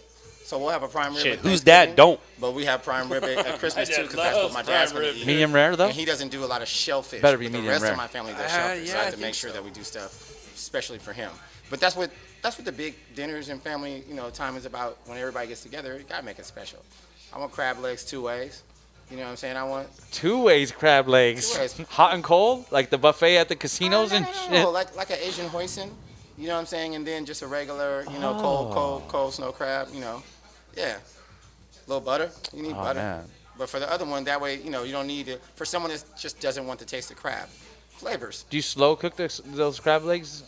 So we'll have a prime rib.
Shit,
at
whose dad
Thanksgiving,
don't?
But we have prime rib at Christmas
My
too,
dad
because that's what
loves
my dad's
prime
gonna
rib.
eat.
Medium rare though.
And he doesn't do a lot of shellfish.
Better be
but
medium
the rest
rare.
of my family does shellfish,
yeah,
so I
I
have to make
think
sure
so.
that we do stuff, especially for him. But that's what the big dinners and family, time is about. When everybody gets together, you gotta make it special. I want crab legs 2 ways. You know what I'm saying? I want
2 ways crab legs.
2 ways.
Hot and cold, like the buffet at the casinos and shit.
No, like an Asian hoisin. You know what I'm saying? And then just a regular, cold snow crab. Yeah. A little butter. You need
Oh,
butter.
man.
But for the other one, that way, you don't need it. For someone that just doesn't want to taste the crab, flavors.
Do you slow cook those crab legs?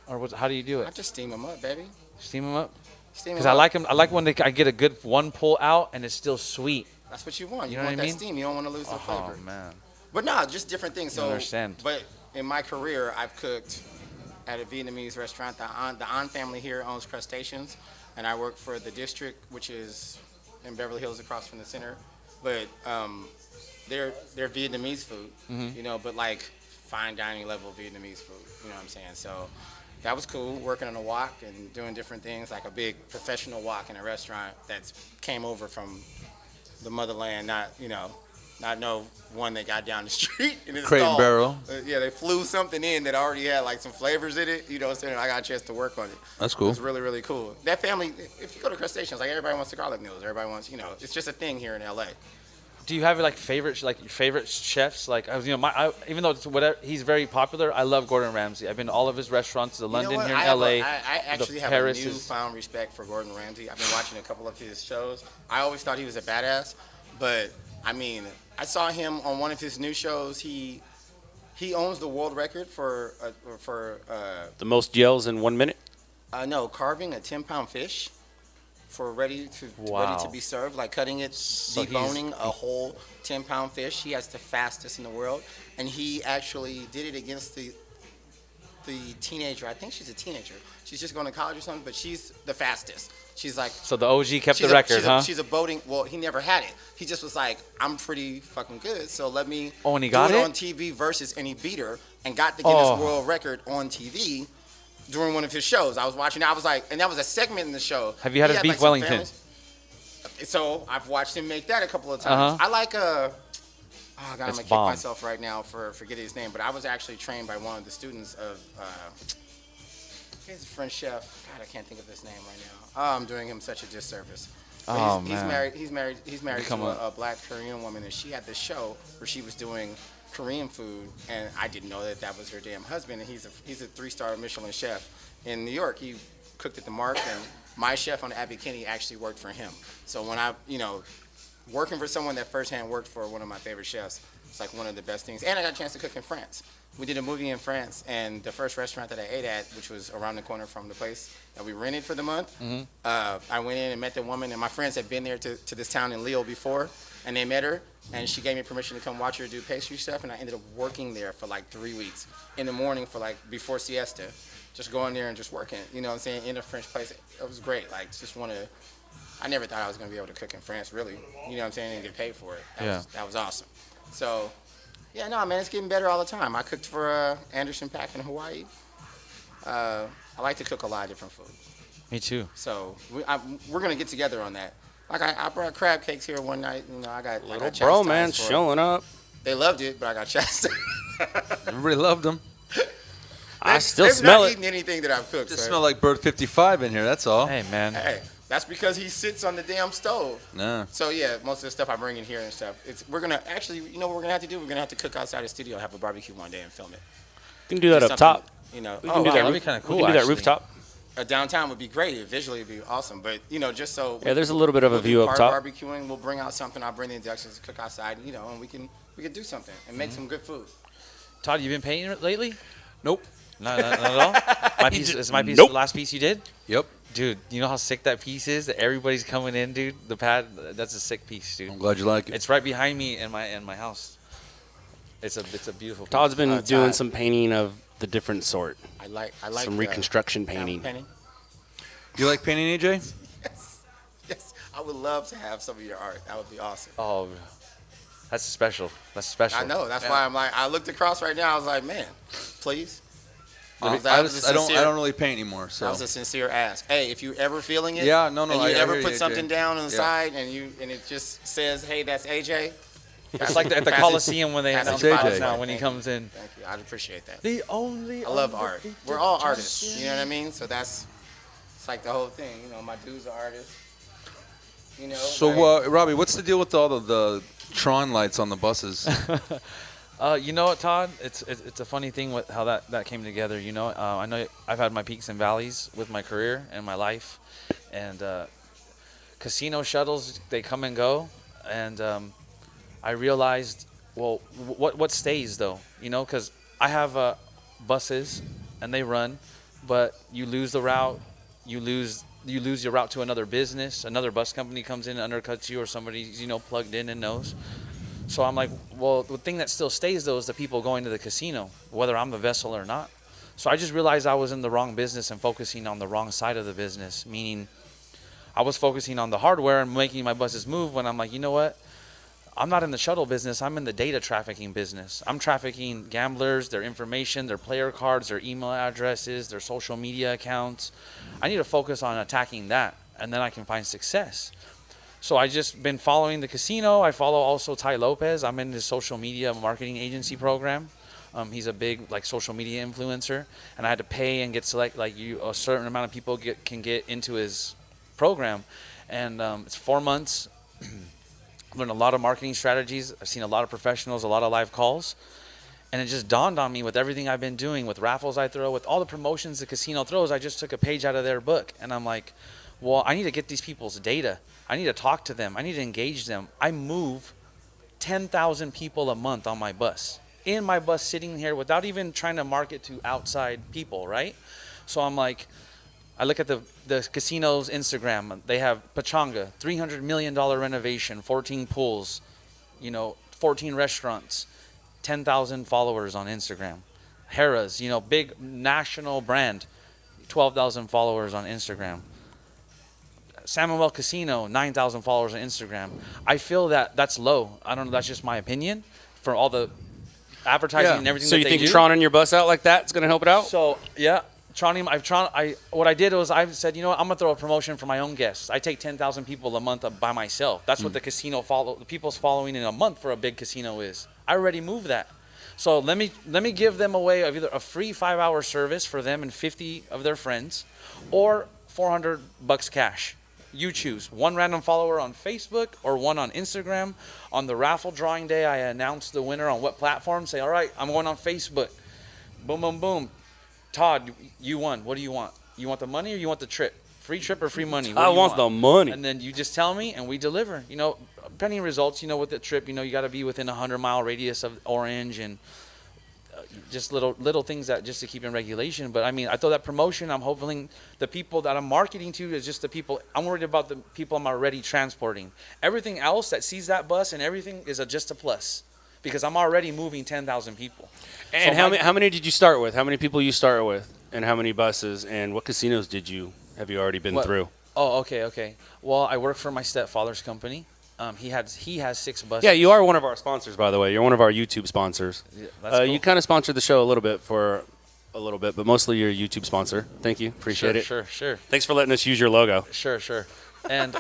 Or how do you do
I
it?
just steam them up, baby.
Steam them up?
Steam
Because
'em
I
up.
like them. I like when I get a good one pull out and it's still sweet.
That's what you want.
You
You,
know
want
what I
that
mean?
steam. You don't want to lose the flavor.
Oh man.
But no, just different things. So,
understand.
But in my career, I've cooked at a Vietnamese restaurant. The An family here owns Crustaceans, and I work for the district, which is in Beverly Hills, across from the center. But they're Vietnamese food, you know, but like fine dining level Vietnamese food. You know what I'm saying? So that was cool, working on a wok and doing different things, like a big professional wok in a restaurant that came over from the motherland, not no one that got down the street and
Crate and
installed.
barrel.
Yeah, they flew something in that already had like some flavors in it. You know what I'm saying? I got a chance to work on it.
That's
It
cool.
was really, really cool. That family, if you go to Crustaceans, like everybody wants the garlic noodles. Everybody wants, it's just a thing here in LA.
Do you have like your favorite chefs? Like even though it's whatever, he's very popular. I love Gordon Ramsay. I've been to all of his restaurants, the
You know
London
what?
here in
I
LA.
actually have
Paris
a newfound respect for Gordon Ramsay. I've been watching a couple of his shows. I always thought he was a badass, but I mean, I saw him on one of his new shows. He owns the world record for
The most yells in 1 minute.
carving a 10-pound fish for ready to be served, like cutting it, deboning a whole 10-pound fish. He has the fastest in the world, and he actually did it against the teenager. I think she's a teenager. She's just going to college or something, but she's the fastest. She's like,
So the OG kept the record, huh?
She's a boating. Well, he never had it. He just was like, I'm pretty fucking good, so let me
and he
do
got
it
it
on TV versus, and he beat her and got the Guinness World Record on TV during one of his shows. I was watching. I was like, and that was a segment in the show.
Have you had his beef
some
Wellington?
families. So I've watched him make that a couple of times. I like oh God, I'm gonna kick
bomb.
myself right now for forgetting his name. But I was actually trained by one of the students of. He's a French chef. God, I can't think of his name right now. Oh, I'm doing him such a disservice. But he's married. He's married to a black Korean woman, and she had this show where she was doing Korean food, and I didn't know that was her damn husband. And he's a 3-star Michelin chef in New York. He cooked at the Mark, and my chef on Abbey Kinney actually worked for him. So when I, working for someone that firsthand worked for one of my favorite chefs, it's like one of the best things. And I got a chance to cook in France. We did a movie in France, and the first restaurant that I ate at, which was around the corner from the place that we rented for the month, I went in and met the woman, and my friends had been there to this town in Lille before, and they met her, and she gave me permission to come watch her do pastry stuff, and I ended up working there for like 3 weeks in the morning for like before siesta, just going there and just working, you know what I'm saying, in a French place. It was great. Like, I never thought I was going to be able to cook in France, really, you know what I'm saying, and get paid for it. That was awesome. So, yeah, no, man, it's getting better all the time. I cooked for Anderson Paak in Hawaii. I like to cook a lot of different food.
Me too.
So we're going to get together on that. Like, I brought crab cakes here one night. I got
Bro, man,
chastised for it.
showing up.
They loved it, but I got chastised.
Everybody loved them.
I still
They've
smell
not
it.
eaten anything that I've cooked.
Just
so.
smell like Bird 55 in here. That's all.
Hey man.
Hey, that's because he sits on the damn stove.
Nah.
So yeah, most of the stuff I bring in here and stuff. We're gonna actually, you know what we're gonna have to do? We're gonna have to cook outside the studio, have a barbecue one day, and film it.
We can do that
Do
up top.
You know,
We can do that.
that'd be kinda cool,
We can do that
actually.
rooftop.
downtown would be great. Visually, it'd be awesome. But just so
Yeah, there's a little bit of a
we'll do
view up
part
top.
Barbecuing, we'll bring out something. I'll bring the inductions to cook outside, and we can do something and make some good food.
Todd, you been painting it lately?
Nope.
Not at all. My piece is my piece
Nope.
the last piece you did.
Yep.
Dude, you know how sick that piece is? That everybody's coming in, dude. The pad, that's a sick piece, dude.
I'm glad you like it.
It's right behind me in my house. It's a beautiful piece.
Todd's been doing
Todd.
some painting of the different sort.
I like
Some
the
reconstruction
camera
painting.
painting.
You like painting, AJ?
Yes, I would love to have some of your art. That would be awesome.
Oh, that's special. That's special.
I know. That's why I'm like, I looked across right now. I was like, man, please.
I
That
don't really paint anymore. So
That was a sincere ask. Hey, if you ever feeling it,
Yeah, no,
and you
I
ever
hear you,
put
AJ.
something down on the
Yeah.
side and it just says, hey, that's AJ.
It's like at the
Pass it-
Coliseum when they
pass it
announce
to
bottles
AJ.
now when he
Thank
comes
you.
in.
Thank you. I'd appreciate that.
The only.
I love art. We're all artists. You know what I mean? So it's like the whole thing. My dude's an artist.
So,
like-
Robbie, what's the deal with all the Tron lights on the buses?
You know what, Todd? It's a funny thing with how that came together. I know I've had my peaks and valleys with my career and my life, and casino shuttles, they come and go, and I realized, well, what stays though? Because I have buses and they run, but you lose the route, you lose your route to another business, another bus company comes in and undercuts you, or somebody's, plugged in and knows. So I'm like, well, the thing that still stays though is the people going to the casino, whether I'm the vessel or not. So I just realized I was in the wrong business and focusing on the wrong side of the business, meaning I was focusing on the hardware and making my buses move, when I'm like, you know what? I'm not in the shuttle business. I'm in the data trafficking business. I'm trafficking gamblers, their information, their player cards, their email addresses, their social media accounts. I need to focus on attacking that, and then I can find success. So I just been following the casino. I follow also Ty Lopez. I'm in his social media marketing agency program. He's a big social media influencer, and I had to pay and get a certain amount of people can get into his program, and it's 4 months. Learned a lot of marketing strategies. I've seen a lot of professionals, a lot of live calls, and it just dawned on me with everything I've been doing, with raffles I throw, with all the promotions the casino throws. I just took a page out of their book, and I'm like, well, I need to get these people's data. I need to talk to them. I need to engage them. I move 10,000 people a month on my bus, in my bus, sitting here without even trying to market to outside people, right? So I'm like, I look at the casino's Instagram. They have Pachanga, $300 million renovation, 14 pools, 14 restaurants, 10,000 followers on Instagram. Harrah's, big national brand, 12,000 followers on Instagram. Samuel Casino, 9,000 followers on Instagram. I feel that that's low. I don't know. That's just my opinion for all the advertising and everything.
So
that
you
they
think
do.
Tron on your bus out like that is going to help it out?
So yeah. What I did was I said, I'm gonna throw a promotion for my own guests. I take 10,000 people a month by myself. That's what the casino the people's following in a month for a big casino is. I already moved that. So let me give them away of either a free 5-hour service for them and 50 of their friends, or $400 cash. You choose. One random follower on Facebook or one on Instagram. On the raffle drawing day, I announce the winner on what platform. Say, all right, I'm going on Facebook. Boom, boom, boom. Todd, you won. What do you want? You want the money or you want the trip? Free trip or free money?
I want the money.
And then you just tell me and we deliver. Depending on results, with the trip, you got to be within a 100-mile radius of Orange, and just little things that just to keep in regulation. But I throw that promotion. I'm hoping the people that I'm marketing to is just the people. I'm worried about the people I'm already transporting. Everything else that sees that bus and everything is just a plus, because I'm already moving 10,000 people.
And so how many did you start with? How many people you start with, and how many buses, and what casinos have you already been through?
Oh, okay. Well, I work for my stepfather's company. He has 6 buses.
Yeah, you are one of our sponsors, by the way. You're one of our YouTube sponsors.
Yeah, that's cool.
You kind of sponsored the show a little bit, but mostly you're a YouTube sponsor. Thank you. Appreciate it.
Sure.
Thanks for letting us use your logo.
Sure. And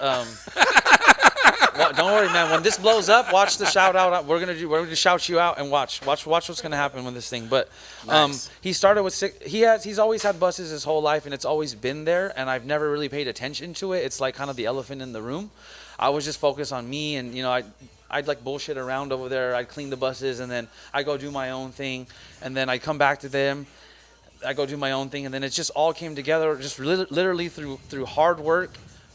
well, don't worry, man. When this blows up, watch the shout out. We're gonna shout you out and watch what's gonna happen with this thing. But
Nice.
he started with 6. He's always had buses his whole life, and it's always been there. And I've never really paid attention to it. It's like kind of the elephant in the room. I was just focused on me, and I'd like bullshit around over there. I'd clean the buses, and then I go do my own thing, and then I come back to them. I go do my own thing, and then it just all came together, just literally through hard work,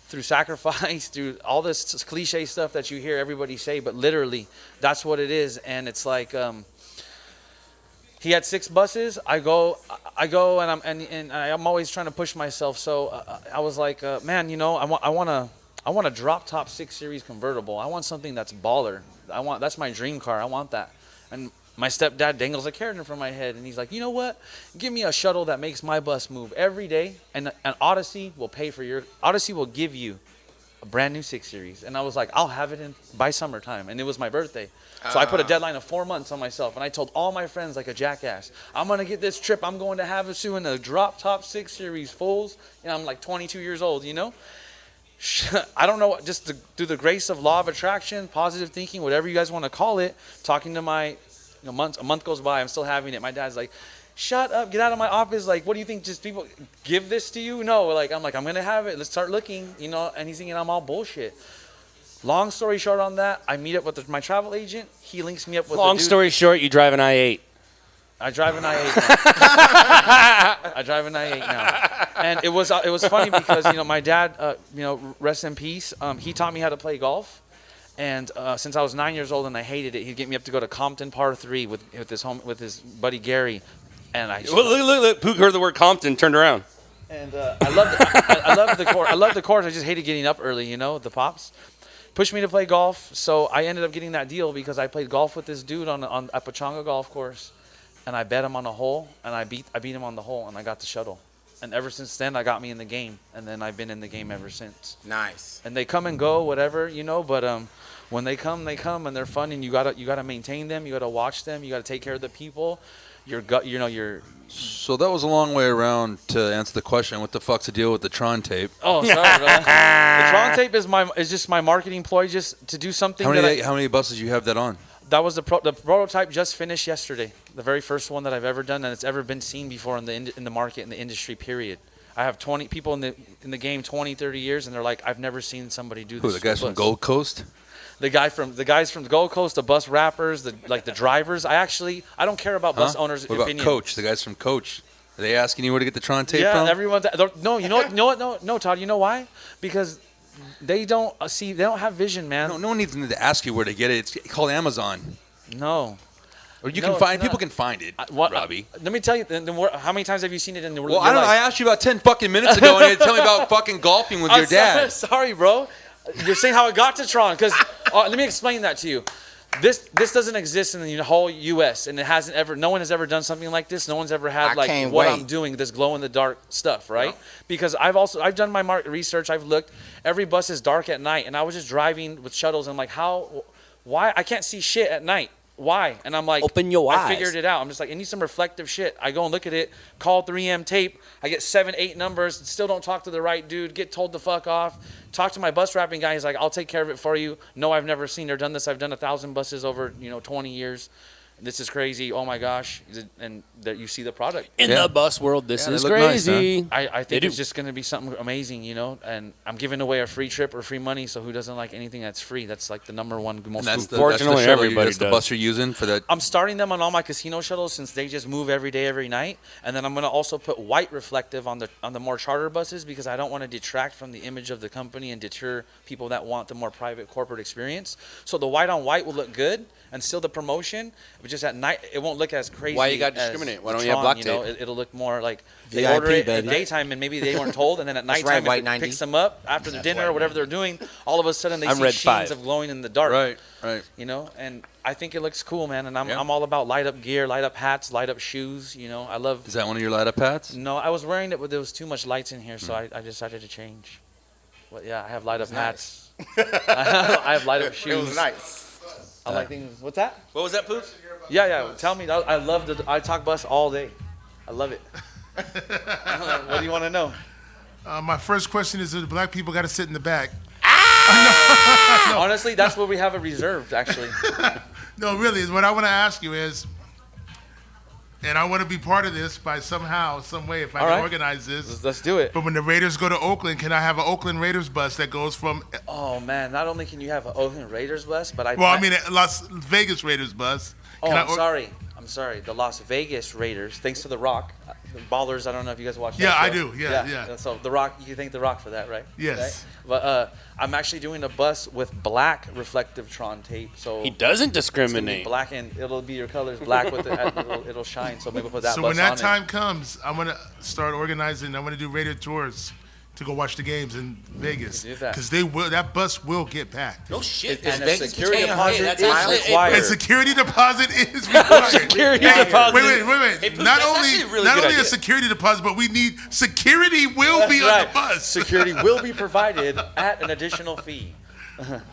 through sacrifice, through all this cliche stuff that you hear everybody say, but literally that's what it is. And it's like he had 6 buses. I go, and I'm always trying to push myself. So I was like, man, I want a drop top 6 Series convertible. I want something that's baller. That's my dream car. I want that. And my stepdad dangles a carrot in front of my head, and he's like, you know what? Give me a shuttle that makes my bus move every day, and Odyssey will give you a brand new 6 Series. And I was like, I'll have it by summertime. And it was my birthday. So I put a deadline of 4 months on myself, and I told all my friends like a jackass, I'm going to get this trip. I'm going to Havasu in a drop top 6 Series fulls. I'm like 22 years old, I don't know, just through the grace of law of attraction, positive thinking, whatever you guys want to call it, talking to my, a month goes by, I'm still having it. My dad's like, shut up, get out of my office. Like, what do you think, just people give this to you? No, I'm going to have it. Let's start looking, and he's thinking I'm all bullshit. Long story short on that, I meet up with my travel agent. He links me up with
Long story short, you drive an I-8.
I drive an I-8 now. And it was funny because, my dad, rest in peace, he taught me how to play golf. And since I was 9 years old and I hated it, he'd get me up to go to Compton Par 3 with his buddy Gary. And
Look. Pook heard the word Compton, turned around.
And I love the course. I love the course. I just hated getting up early. You know, the pops pushed me to play golf, so I ended up getting that deal because I played golf with this dude on at Pechanga Golf Course, and I bet him on a hole, and I beat him on the hole, and I got the shuttle. And ever since then, I got me in the game, and then I've been in the game ever since.
Nice.
And they come and go, whatever, you know. But when they come, and they're fun, and you gotta maintain them. You gotta watch them. You gotta take care of the people.
So that was a long way around to answer the question. What the fuck's the deal with the Tron tape?
Oh, sorry, bro. The Tron tape is just my marketing ploy, just to do something.
How many buses you have that on?
That was the prototype just finished yesterday. The very first one that I've ever done, and it's ever been seen before in the market, in the industry, period. I have 20 people in the game 20, 30 years, and they're like, I've never seen somebody do this.
Who, the guys from Gold Coast?
The guys from the Gold Coast, the bus rappers, the drivers. I don't care about bus owners'
What about
opinions.
Coach? The guys from Coach. Are they asking you where to get the Tron tape
yeah,
from?
Yeah, everyone's. No, you know what? No, Todd. You know why? Because they don't see. They don't have vision, man.
No one needs to ask you where to get it. It's called Amazon.
No.
Or you can find. People can find it, Robbie.
Let me tell you. How many times have you seen it in the world?
Well, I don't know. I asked you about 10 fucking minutes ago, and you tell me about fucking golfing with your dad.
Sorry, bro. You're saying how it got to Tron, because let me explain that to you. This doesn't exist in the whole U.S. and it hasn't ever. No one has ever done something like this. No one's ever had I'm doing, this glow in the dark stuff, right? Yep. Because I've done my market research. I've looked. Every bus is dark at night, and I was just driving with shuttles. And I'm like, why? I can't see shit at night. Why? And I'm like,
open your eyes.
I figured it out. I'm just like, I need some reflective shit. I go and look at it, call 3M tape. I get 7, 8 numbers, still don't talk to the right dude, get told to fuck off. Talk to my bus wrapping guy. He's like, I'll take care of it for you. No, I've never seen or done this. I've done 1,000 buses over 20 years. This is crazy. Oh my gosh. And that you see the product.
In the bus world, this is crazy.
Nice, I think it's just going to be something amazing, and I'm giving away a free trip or free money, so who doesn't like anything that's free? That's like the number one most.
Fortunately, everybody
does. That's the bus you're using for that.
I'm starting them on all my casino shuttles since they just move every day, every night, and then I'm going to also put white reflective on the more charter buses because I don't want to detract from the image of the company and deter people that want the more private corporate experience. So the white on white will look good and still the promotion, but just at night it won't look as crazy.
Why you got to discriminate? Why don't you have black tape?
It'll look more like they order it at daytime and maybe they weren't told, and then at nighttime it picks them up after their dinner or whatever they're doing. All of a sudden they see sheens of glowing in the dark.
Right.
And I think it looks cool, man. And I'm all about light up gear, light up hats, light up shoes. I love.
Is that one of your light up hats?
No, I was wearing it, but there was too much lights in here, so I decided to change. But yeah, I have light up hats. I have light up shoes.
It was nice.
I like things. What's that?
What was that, Poop?
Yeah. Tell me. I love I talk bus all day. I love it. What do you want to know?
My first question is: do black people got to sit in the back?
No. Honestly, that's what we have it reserved. Actually.
No, really. What I want to ask you is, and I want to be part of this by somehow, some way, if I can organize this.
Let's do it.
But when the Raiders go to Oakland, can I have an Oakland Raiders bus that goes from?
Oh man! Not only can you have an Oakland Raiders bus, but
I mean a Las Vegas Raiders bus.
I'm sorry. The Las Vegas Raiders, thanks to The Rock, the Ballers. I don't know if you guys watch that.
Yeah,
show.
I do. Yeah.
So The Rock, you thank The Rock for that, right?
Yes.
Right? But I'm actually doing a bus with black reflective Tron tape. So
he doesn't discriminate.
Black, and it'll be your colors black with it. It'll shine. So maybe put that.
So
bus
when that
on
time comes, I'm gonna start organizing. I'm gonna do radio tours to go watch the games in Vegas because that bus will get packed.
No shit.
And a security deposit is required.
A security deposit is required.
Security deposit.
Wait.
Hey,
not only a security decosit, but we need security will be on the bus.
Security will be provided at an additional fee.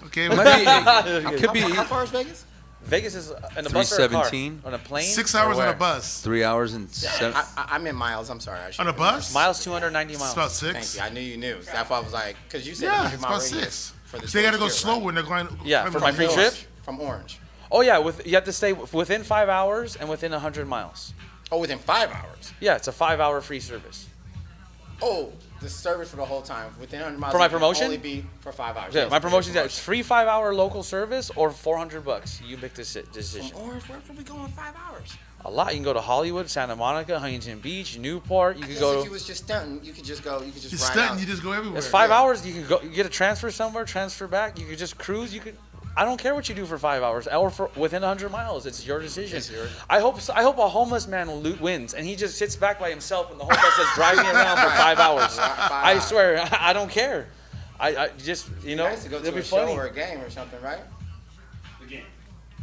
Okay.
How far is Vegas?
Vegas is in a bus or a car?
317
on a plane.
6 hours on a bus.
3 hours and 7.
I'm in miles. I'm sorry.
On a bus?
Miles 290 miles.
It's about 6.
Thank you. I knew you knew. That's why I was like, because you said
yeah,
100
it's
mile
about
radius
6. They got to go slow when they're going.
For my free trip.
From Orange.
Oh yeah, you have to stay within 5 hours and within 100 miles.
Oh, within 5 hours.
Yeah, it's a 5-hour free service.
Oh, the service for the whole time within 100 miles.
For my promotion,
only be for 5 hours.
Yeah, my promotion is free 5-hour local service or $400. You make this decision.
From Orange, where can we go in 5 hours?
A lot. You can go to Hollywood, Santa Monica, Huntington Beach, Newport. You could go.
If you was just stunting, you could just go. You could just
Just
ride
stunting,
out.
you just go everywhere.
It's 5 hours. You can go. You get a transfer somewhere, transfer back. You could just cruise. You could. I don't care what you do for 5 hours or for within 100 miles. It's your decision. I hope a homeless man wins, and he just sits back by himself, and the whole bus says, "Drive me around for 5 hours." I swear, I don't care. I just, you know,
Nice to go
it'll
to
be
a show
funny.
or a game or something, right?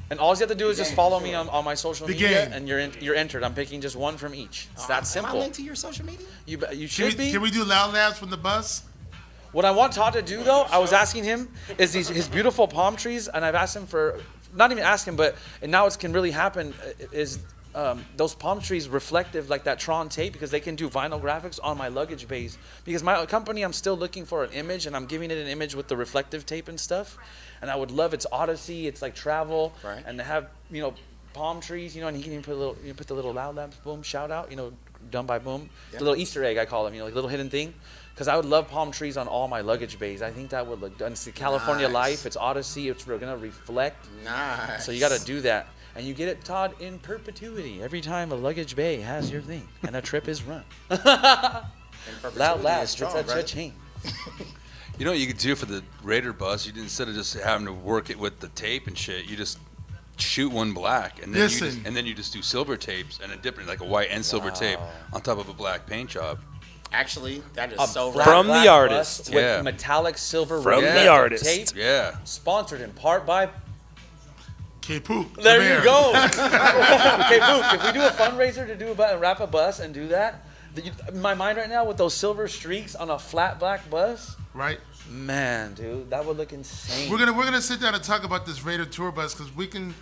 And all you have to do is just
game,
follow
for
me
sure.
on my social
The
media,
game.
and you're entered. I'm picking just one from each. It's that
Am
simple.
I linked to your social media?
You should be.
Can we do Loud Labs from the bus?
What I want Todd to do, though, I was asking him, is his beautiful palm trees, and I've asked him for, not even ask him, but and now it can really happen, is those palm trees reflective like that Tron tape, because they can do vinyl graphics on my luggage bays. Because my company, I'm still looking for an image, and I'm giving it an image with the reflective tape and stuff. And I would love, it's Odyssey, it's like travel,
Right.
and to have, you know, palm trees, you know, and he can even put a little, you know, put the little Loud Labs boom shout out, you know, done by Boom. The little Easter egg, I call them, you know, like little hidden thing. Because I would love palm trees on all my luggage bays. I think that would look good. It's the California
Nice.
life. It's Odyssey. It's going to reflect.
Nice.
So you got to do that. And you get it, Todd, in perpetuity. Every time a luggage bay has your thing and a trip is run. Loud Labs. It's a cha-ching.
You know what you could do for the Raider bus? You instead of just having to work it with the tape and shit, you just shoot one black, and then
Listen.
you just do silver tapes and a different, like a white and silver tape on top of a black paint job.
Actually, that is
A
so
flat
right.
From the
black
artist.
bus with
Yeah.
metallic silver
From
reflective
the artist.
tape.
Yeah.
Sponsored in part by.
Kpook. the
There
mayor.
you go. Okay, Kpook, if we do a fundraiser to do wrap a bus and do that, in my mind right now with those silver streaks on a flat black bus,
Right.
man, dude, that would look insane.
We're gonna sit down and talk about this Raider tour bus because we can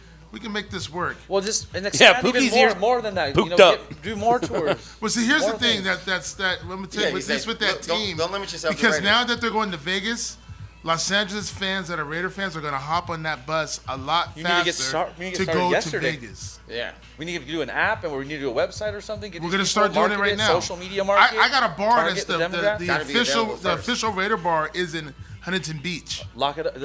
make this work.
Well, just and expand even
Pookie's
more,
here.
more than that.
Pooked up.
Do more tours.
Well, see, here's
More
the thing
things.
that let me tell
Yeah,
you, with
exactly.
that
Don't-
team,
don't limit yourself to
because
Raiders.
now that they're going to Vegas, Los Angeles fans that are Raider fans are going to hop on that bus a lot
You need to get
faster
we need to
to
get started
go
yesterday.
to Vegas.
Yeah.
We need to do an app, and we need to do a website or something. Get
We're
these
going to
people,
start doing it
market
right now.
Social media market.
I got a bar that's
target
the
demographic.
Gotta be available
the
first.
official Raider bar is in Huntington Beach.
Lock it with
We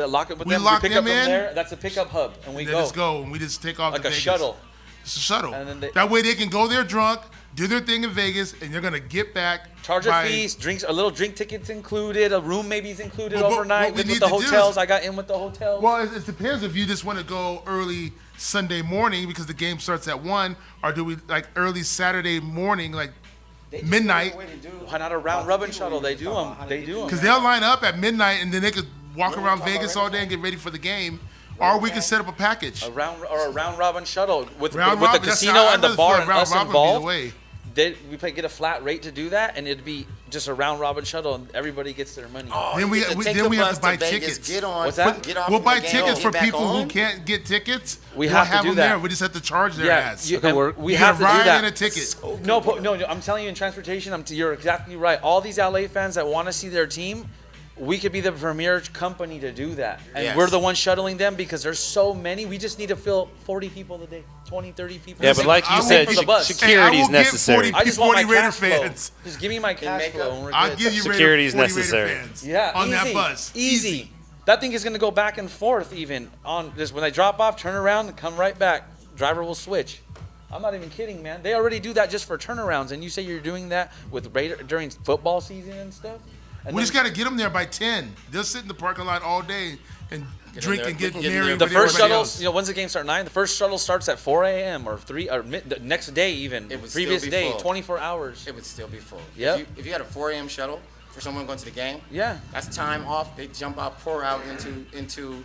them.
lock
pick
them
up from
in.
there. That's a pickup hub, and we
They
go
just go and we just take off
like
to
a
Vegas.
shuttle.
It's a shuttle.
And then
That way they can go there drunk, do their thing in Vegas, and they're going to get back.
Charge a
by-
fee, drinks, a little drink tickets included, a room maybe is included
Well,
overnight
what we
with
need
the
to do is-
hotels. I got in with the hotels.
Well, it depends if you just want to go early Sunday morning because the game starts at 1, or do we like early Saturday morning, like midnight?
Why not a round robin shuttle? They do them. They do them.
Because they'll line up at midnight and then they could walk around Vegas all day and get ready for the game. Or we can set up a package.
A round robin shuttle with
Round
the
robin, that's
casino
how I
and the
really
bar
feel
and
round
us
robin would be the
involved.
way.
Get a flat rate to do that, and it'd be just a round robin shuttle, and everybody gets their money.
Then we
Take
then
the
we have
bus
to buy
Vegas,
tickets.
Get on.
What's that?
Get off
We'll
from
buy
the game,
tickets
get
for
back
people who
on.
can't get tickets.
We
We'll
have to
have
do
them
that.
there. We just have to charge their ass.
you,
Could work.
we
You
have
get a
to do
ride
that.
and a ticket.
No, I'm telling you, in transportation, you're exactly right. All these LA fans that want to see their team, we could be the premier company to do that. And
Yes.
we're the ones shuttling them because there's so many. We just need to fill 40 people a day, 20, 30 people.
Yeah, but like
I
you
will
said,
be
the bus.
security
Hey, I
is
will get
necessary.
40
I just want my
40 Raider
cash flow.
fans.
Just give me my cash
makeup.
flow and we're
I'll
good.
give you
Security is
40 Raider
necessary.
fans
Yeah,
on
easy,
that bus.
Easy. That thing is going to go back and forth even on this. When they drop off, turn around and come right back. Driver will switch. I'm not even kidding, man. They already do that just for turnarounds, and you say you're doing that with Raider during football season and stuff. And
We
then
just got to get them there by 10. They'll sit in the parking lot all day and drink
there.
and
We
get
can get in
married
there.
with
the first
everybody
shuttle,
else.
when's the game start? 9. The first shuttle starts at 4 a.m. or 3 or the next day even.
It would still
Previous
be
day,
full.
24 hours.
It would still be full.
Yep.
If you had a 4 a.m. shuttle for someone going to the game,
Yeah.
that's time off. They jump out, pour out into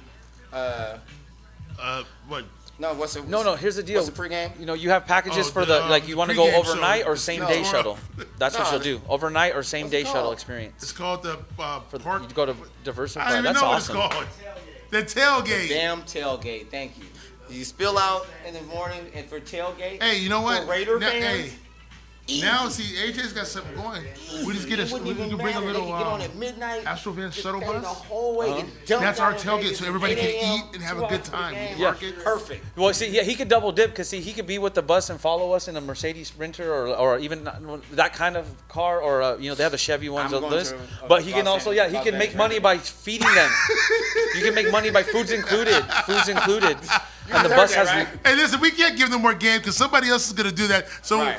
What?
No,
Here's the deal.
What's the pregame?
You know, you have packages
Oh,
for
the,
the like you want to go
pregame
overnight
show.
or same
No.
day shuttle. That's what
No,
you'll do. Overnight or same day
it
shuttle
called?
experience.
It's called the
For
park.
you go to
I don't
diversify.
even
That's
know
awesome.
what it's called. The tailgate.
Damn tailgate. Thank you. You spill out in the morning and for tailgate.
Hey, you know what?
For Raider
now,
fans,
hey, now see, AJ's got something going. We just get a, we can bring a little
midnight.
Astrovan shuttle
The
bus.
whole way. Get dumped
That's our
out in
tailgate,
Vegas
so
at
everybody
8
can
a.m.,
eat and have a
2
good
hours for the
time.
game.
Yeah.
Perfect.
Well, see, yeah, he could double dip because he could be with the bus and follow us in a Mercedes Sprinter or even that kind of car or they have the Chevy ones
I'm
on
going
this.
to,
But he can
Los
also
Angeles-
he
Las
can make
Vegas
money
right
by feeding them. You can make money by foods included. And the
heard
bus
that,
has
right?
Hey, listen, we can't give them more game because somebody else is going to do that. So
Right.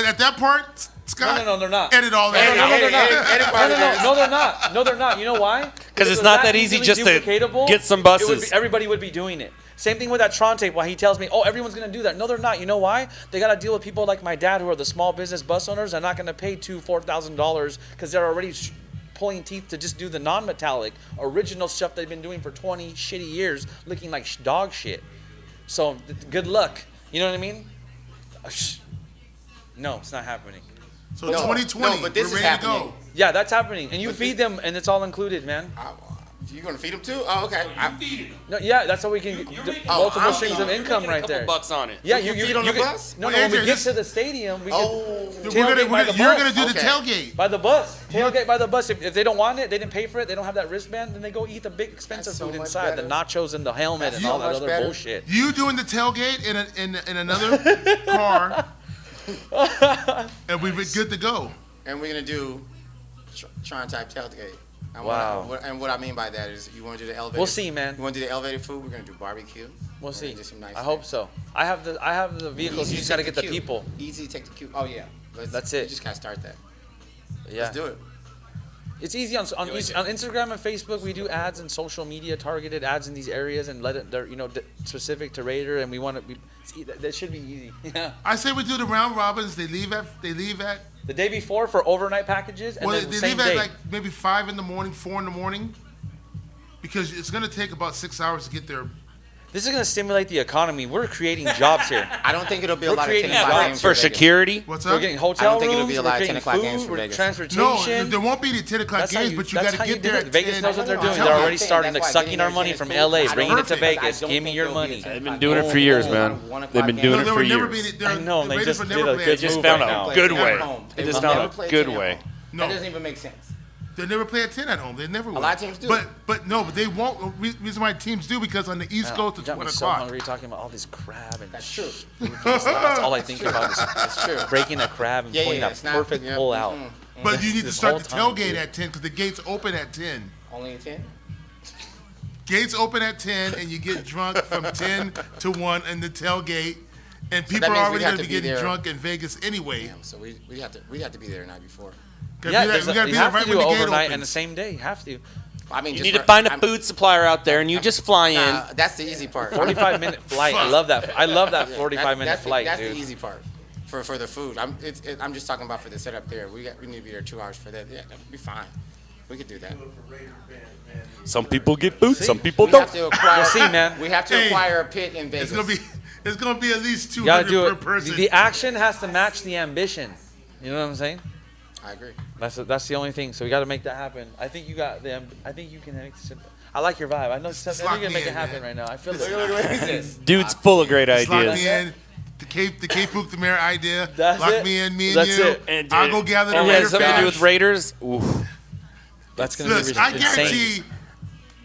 at that part, Scott,
No, they're not.
edit all that.
No, they're
Edit part of this.
not. No, they're not. You know why?
Because it's
If it was
not that easy
easily
just to
duplicatable,
get some
it would
buses.
be- everybody would be doing it. Same thing with that Tron tape. Why he tells me, oh, everyone's going to do that. No, they're not. You know why? They got to deal with people like my dad who are the small business bus owners. They're not going to pay $4,000 because they're already pulling teeth to just do the non-metallic original stuff they've been doing for 20 shitty years, looking like dog shit. So good luck. You know what I mean? No, it's not happening.
So 2020,
but this
we're
is
ready to
happening.
go.
Yeah, that's happening. And you feed them, and it's all included, man.
You gonna feed them too? Oh, okay.
No, yeah, that's how we can get multiple streams of income right there.
Bucks on it.
Yeah,
You
you
feed on
you
the
get-
bus?
No,
Well,
no. When we
Andrew,
get
this-
to the stadium, we
Oh.
get
You're
tailgate by the
gonna do
bus.
the
Okay.
tailgate.
By the bus, tailgate by the bus. If they don't want it, they didn't pay for it. They don't have that wristband. Then they go eat the big expensive
That's so
food
much
inside, the
better.
nachos and the helmet
That's
and
so
all that
much
other
better.
bullshit.
You doing the tailgate in another car, and we've been good to go.
And we're gonna do Tron type tailgate. And
Wow.
what I mean by that is, you want to do the elevated.
We'll see, man.
You want to do the elevated food? We're gonna do barbecue.
We'll
We're
see.
gonna do some nice
I hope
things.
so. I have the vehicles. You just got to get the
cube.
people.
Easy to take the cube. Oh yeah.
That's it.
You just gotta start that.
Yeah.
Let's do it.
It's easy on Instagram and Facebook. We do ads and social media, targeted ads in these areas, and let it. They're specific to Raider, and we want to. That should be easy. Yeah.
I say we do the round robins. They leave at
The day before for overnight packages, and
well,
then
they
the same
leave
day.
at like maybe 5 in the morning, 4 in the morning, because it's gonna take about 6 hours to get there.
This is going to stimulate the economy. We're creating jobs here.
I don't think it'll be a
We're
lot of 10
creating
o'clock
jobs
games
For
Vegas.
security?
What's
We're
up?
getting
I
hotel
don't think it'll
rooms.
be a
We're
lot of
creating
10 o'clock games
food.
for
We're
Vegas.
No,
transportation.
there won't be the 10 o'clock
That's how
games,
you-
but you
that's
got
how
to
you
get
do
there
it.
at
Vegas
10.
knows what they're
I
doing.
know,
They're
I'm
already
saying
starting
that's
to
why
sucking
getting
our
there
money
at
from
10.
LA,
I
bringing it to
don't think
Vegas.
there'll
Give me
be
your
10
money.
o'clock
They've been doing it for
games.
years, man.
1
They've been
o'clock
doing
No,
it
they
for
would never
years.
be.
I know,
The
they
Raiders
just
would
did
never
a
play
good
at 10.
just
move
found
right
a
now.
good
At
way.
home.
They
They
just
will
found
never
a
play
good
10 at
way.
home.
No,
That doesn't even make sense.
they never play at 10 at home. They never will.
lot of teams do.
But they won't. Reason why teams do, because on the East Coast it's
You got
1
me so
o'clock.
hungry talking about all this crab and
That's true.
That's all I think about is
That's true.
breaking a crab and
Yeah,
pulling
yeah,
that
it's not-
perfect
yeah,
pull out.
But you need to
This
start
whole
the
time,
tailgate
dude.
at 10 because the gates open at 10.
Only a 10?
Gates open at 10, and you get drunk from 10 to 1 in the tailgate. And people
that
are
means
already
we have
going to
to
be
be
getting
there.
drunk in Vegas anyway.
Damn, so we have to be there the night before.
We
Yeah,
got to be
you
there
have
right
to
when
do
the gate
overnight and the
opens.
same day. You have to.
I mean,
You
just
need to
for-
find a
I'm-
food supplier out there, and you just fly in.
Nah, that's the easy part.
45-minute flight. I love that. I love that 45-minute
that's
flight,
that's
dude.
the easy part for the food. I'm just talking about for the setup there. We need to be there 2 hours for that. Yeah, that would be fine. We could do that.
Some people get food, some people
We
don't.
have to acquire.
We'll see, man.
We have to
Hey,
acquire a pit in Vegas.
It's gonna be at least
You gotta
200
do
per
it.
person.
The action has to match the ambition. You know what I'm saying?
I agree.
That's the only thing. So we got to make that happen. I think you got the. I think you can. I like your vibe. I know. I
lock
think you can
me
make it
in,
happen
man.
right now. I feel
Look,
it.
look, what is this?
Dude's full of great
Just lock
ideas.
me in. The Kpook the Mayor idea.
That's
lock
it.
me in, me and
That's
you.
it.
And,
I'll go gather the
and it
Raider
has something to do
fans.
with Raiders. Oof.
That's gonna be
Look, I
insane.
guarantee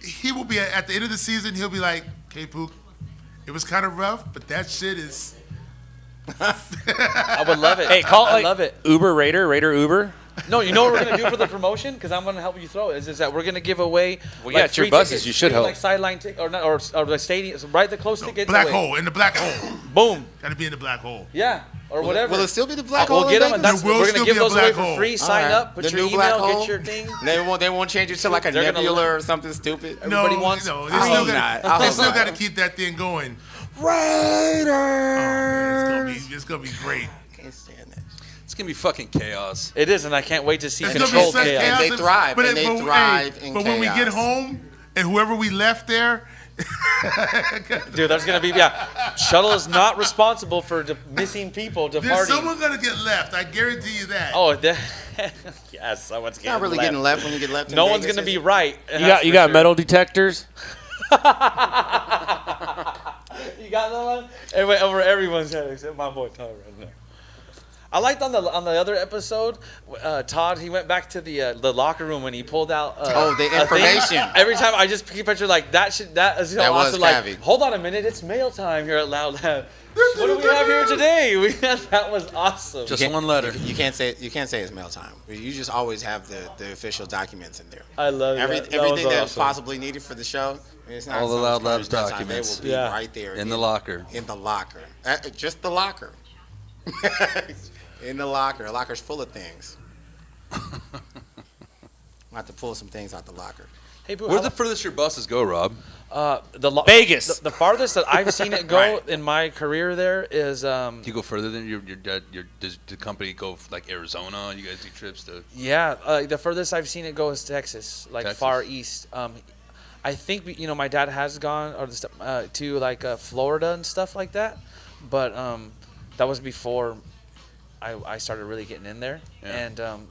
he will be at the end of the season. He'll be like, Kpook, it was kind of rough, but that shit is.
I would love it.
Hey, call it
I
like
love it.
Uber Raider, Raider Uber.
No, you know what we're gonna do for the promotion? Because I'm gonna help you throw it. Is that we're gonna give away.
Well, yeah, it's your
free
buses.
tickets,
You should
free,
help.
Like sideline ticket or not, or the stadium. So right, the close tickets.
Black
away.
hole, in the black hole.
Boom.
Gotta be in the black hole.
Yeah, or whatever.
Will it still be the black
We'll
hole?
get
in
them, and
Vegas?
that's,
There will
we're
still
gonna give
be a
those away
black
for
hole.
free. Sign
Alright.
up, put
The
your
new black
email,
hole?
get your thing.
They won't change it to like a
They're gonna
nebula
look-
or something stupid.
Everybody wants-
No,
I hope not. I
they
hope
still
not.
got to keep that thing going.
Raiders.
It's gonna be great.
Can't stand that.
It's gonna be fucking chaos.
It is, and I can't wait to see
It's gonna be
control
such
chaos.
chaos.
They thrive, and they
hey,
thrive in
But when we get
chaos.
home, and whoever we left there,
Dude, there's gonna be Shuttle is not responsible for missing people
there's
departing.
someone gonna get left. I guarantee you that.
Oh, yes, someone's
It's not really
left.
getting left when you get left. In
No one's
Vegas,
gonna
is
be
it?
right.
You got metal detectors.
You got that one? Anyway, over everyone's head except my boy Todd right now. I liked on the other episode, Todd. He went back to the locker room when he pulled out.
The
a thing.
information.
Every time I just picture like that is so
That was
awesome. Like,
Cavi.
hold on a minute, it's mail time here at Loud Lab. What do we have here today? That was awesome.
Just one letter.
You can't say it's mail time. You just always have the official documents in there.
I love that. That was
Everything that's
awesome.
possibly needed for the show. It's not
All the
so
Loud
much
Labs
mail time.
documents.
They will be
Yeah.
right there
In the locker.
In the locker. Just the locker. In the locker. The locker's full of things. I'll have to pull some things out the locker.
Hey, Boo,
Where's the furthest your buses go, Rob?
Vegas.
The farthest that I've seen it go in my career there is.
Do you go further than does the company go like Arizona? You guys do trips to?
Yeah, the furthest I've seen it go is Texas, like
Texas?
far east. I think my dad has gone to like Florida and stuff like that, but that was before I started really getting in there.
Yeah.
And